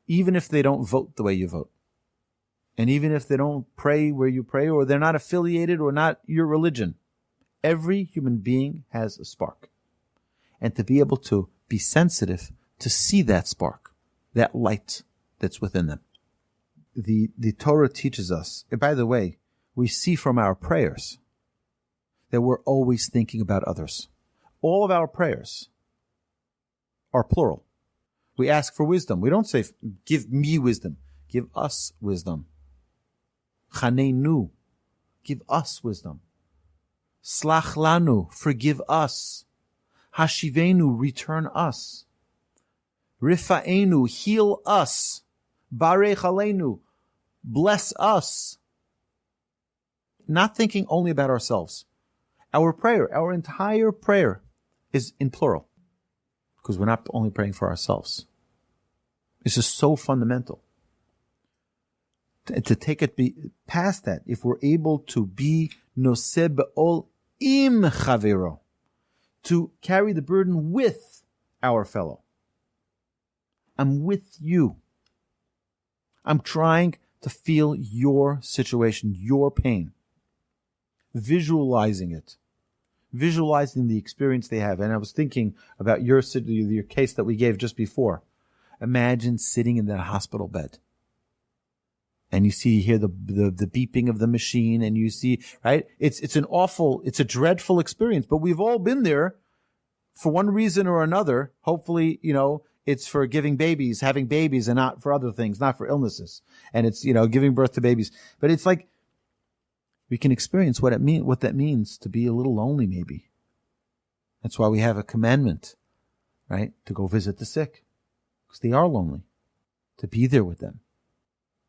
even if they don't vote the way you vote. And even if they don't pray where you pray, or they're not affiliated or not your religion, every human being has a spark. And to be able to be sensitive to see that spark, that light that's within them. The Torah teaches us, and by the way, we see from our prayers that we're always thinking about others. All of our prayers are plural. We ask for wisdom. We don't say, give me wisdom. Give us wisdom. Chanenu, give us wisdom. Slach lanu, forgive us. Hashivenu, return us. Rifa'enu, heal us. Barech aleinu, bless us. Not thinking only about ourselves. Our prayer, our entire prayer is in plural. Because we're not only praying for ourselves. This is so fundamental. To take it past that, if we're able to be noseh be'ol im chavero, to carry the burden with our fellow. I'm with you. I'm trying to feel your situation, your pain. Visualizing it. visualizing the experience they have. And I was thinking about your case that we gave just before. Imagine sitting in that hospital bed. And you hear the beeping of the machine, and you see, right? It's a dreadful experience, but we've all been there for one reason or another. Hopefully, it's for having babies, and not for other things, not for illnesses. And it's, giving birth to babies. But it's like, we can experience what that means to be a little lonely, maybe. That's why we have a commandment, right? To go visit the sick, because they are lonely. To be there with them.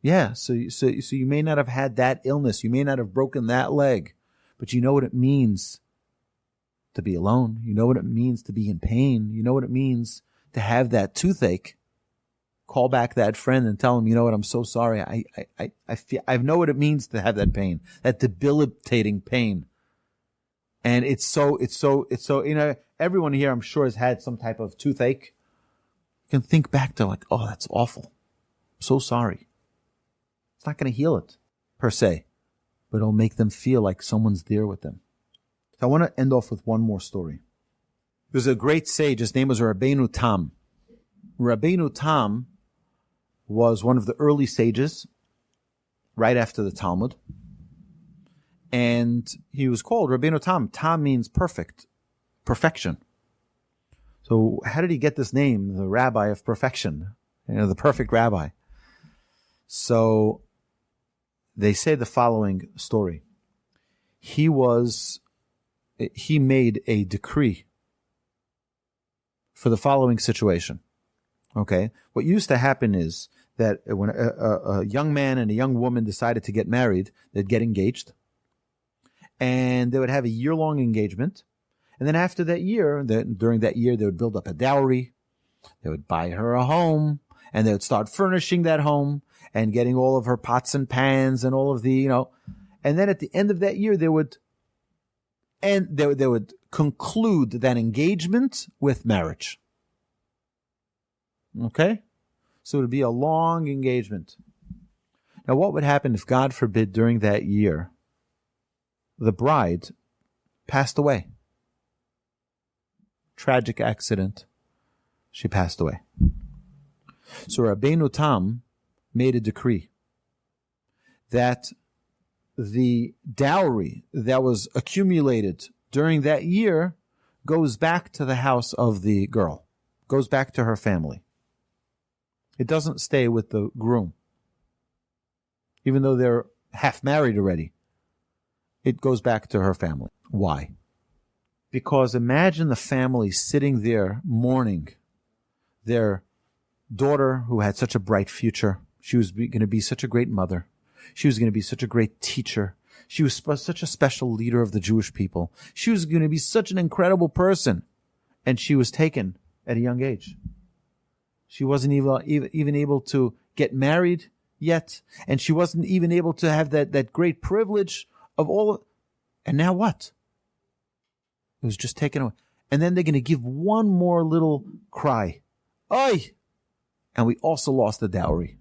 Yeah, so you may not have had that illness. You may not have broken that leg, but you know what it means to be alone. You know what it means to be in pain. You know what it means to have that toothache. Call back that friend and tell him, you know what, I'm so sorry. I know what it means to have that pain, that debilitating pain. And it's so, everyone here, I'm sure, has had some type of toothache. You can think back to like, oh, that's awful. I'm so sorry. It's not going to heal it, per se, but it'll make them feel like someone's there with them. So I want to end off with one more story. There's a great sage. His name was Rabbeinu Tam. Rabbeinu Tam was one of the early sages, right after the Talmud. And he was called Rabbeinu Tam. Tam means perfect, perfection. So how did he get this name, the Rabbi of Perfection? The perfect Rabbi. So they say the following story. He made a decree for the following situation. Okay? What used to happen is that when a young man and a young woman decided to get married, they'd get engaged. And they would have a year-long engagement. And then after that year, during that year, they would build up a dowry. They would buy her a home. And they would start furnishing that home and getting all of her pots and pans and all of the, and then at the end of that year, they would conclude that engagement with marriage. Okay? So it would be a long engagement. Now, what would happen if, God forbid, during that year, the bride passed away? Tragic accident. She passed away. So Rabbeinu Tam made a decree that the dowry that was accumulated during that year goes back to the house of the girl, goes back to her family. It doesn't stay with the groom. Even though they're half married already, it goes back to her family. Why? Because imagine the family sitting there mourning their daughter who had such a bright future. She was going to be such a great mother. She was going to be such a great teacher. She was such a special leader of the Jewish people. She was going to be such an incredible person. And she was taken at a young age. She wasn't even able to get married yet. And she wasn't even able to have that great privilege of all. And now what? It was just taken away. And then they're going to give one more little cry. Oy! And we also lost the dowry.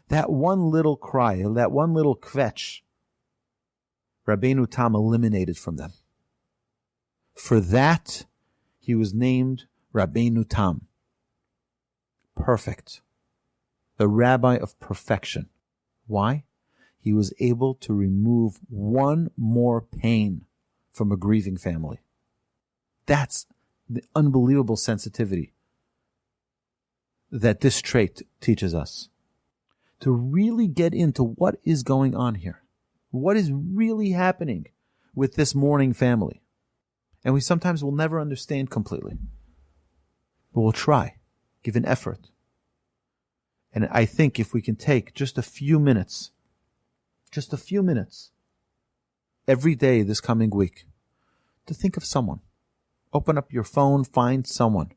That one little cry, that one little kvetch, Rabbeinu Tam eliminated from them. For that, he was named Rabbeinu Tam. Perfect. The rabbi of perfection. Why? He was able to remove one more pain from a grieving family. That's the unbelievable sensitivity that this trait teaches us. To really get into what is going on here. What is really happening with this mourning family. And we sometimes will never understand completely. But we'll try. Give an effort. And I think if we can take just a few minutes, every day this coming week, to think of someone. Open up your phone, find someone.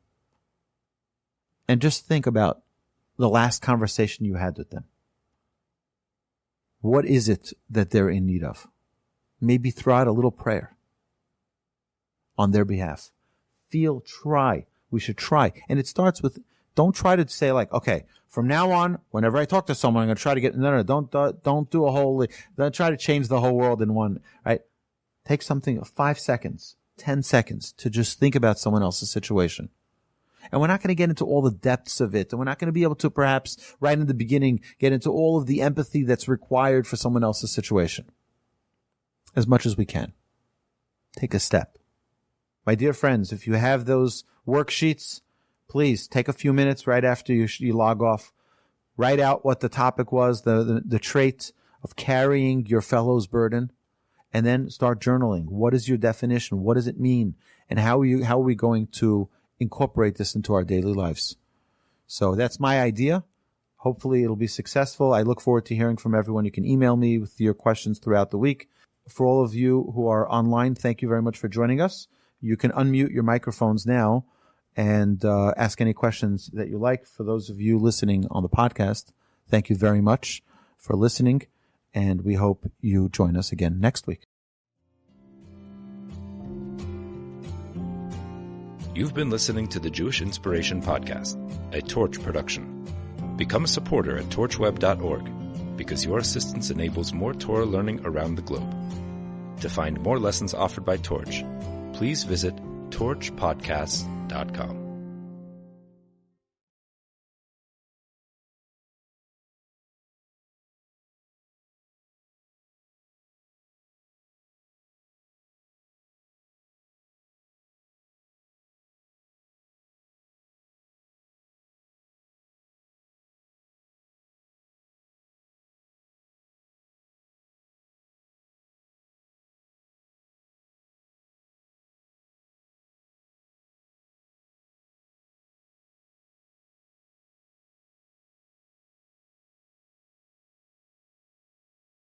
And just think about the last conversation you had with them. What is it that they're in need of? Maybe throw out a little prayer on their behalf. Try. We should try. And it starts with, don't try to say like, okay, from now on, whenever I talk to someone, I'm going to try to get, no, don't do a whole, don't try to change the whole world in one, right? Take something 5 seconds, 10 seconds to just think about someone else's situation. And we're not going to get into all the depths of it. And we're not going to be able to perhaps right in the beginning get into all of the empathy that's required for someone else's situation. As much as we can. Take a step. My dear friends, if you have those worksheets, please take a few minutes right after you log off. Write out what the topic was, the trait of carrying your fellow's burden, and then start journaling. What is your definition? What does it mean? And how are we going to incorporate this into our daily lives? So that's my idea. Hopefully it'll be successful. I look forward to hearing from everyone. You can email me with your questions throughout the week. For all of you who are online, thank you very much for joining us. You can unmute your microphones now and ask any questions that you like. For those of you listening on the podcast, thank you very much for listening, and we hope you join us again next week. You've been listening to the Jewish Inspiration Podcast, a Torch production. Become a supporter at torchweb.org because your assistance enables more Torah learning around the globe. To find more lessons offered by Torch, please visit torchpodcasts.com.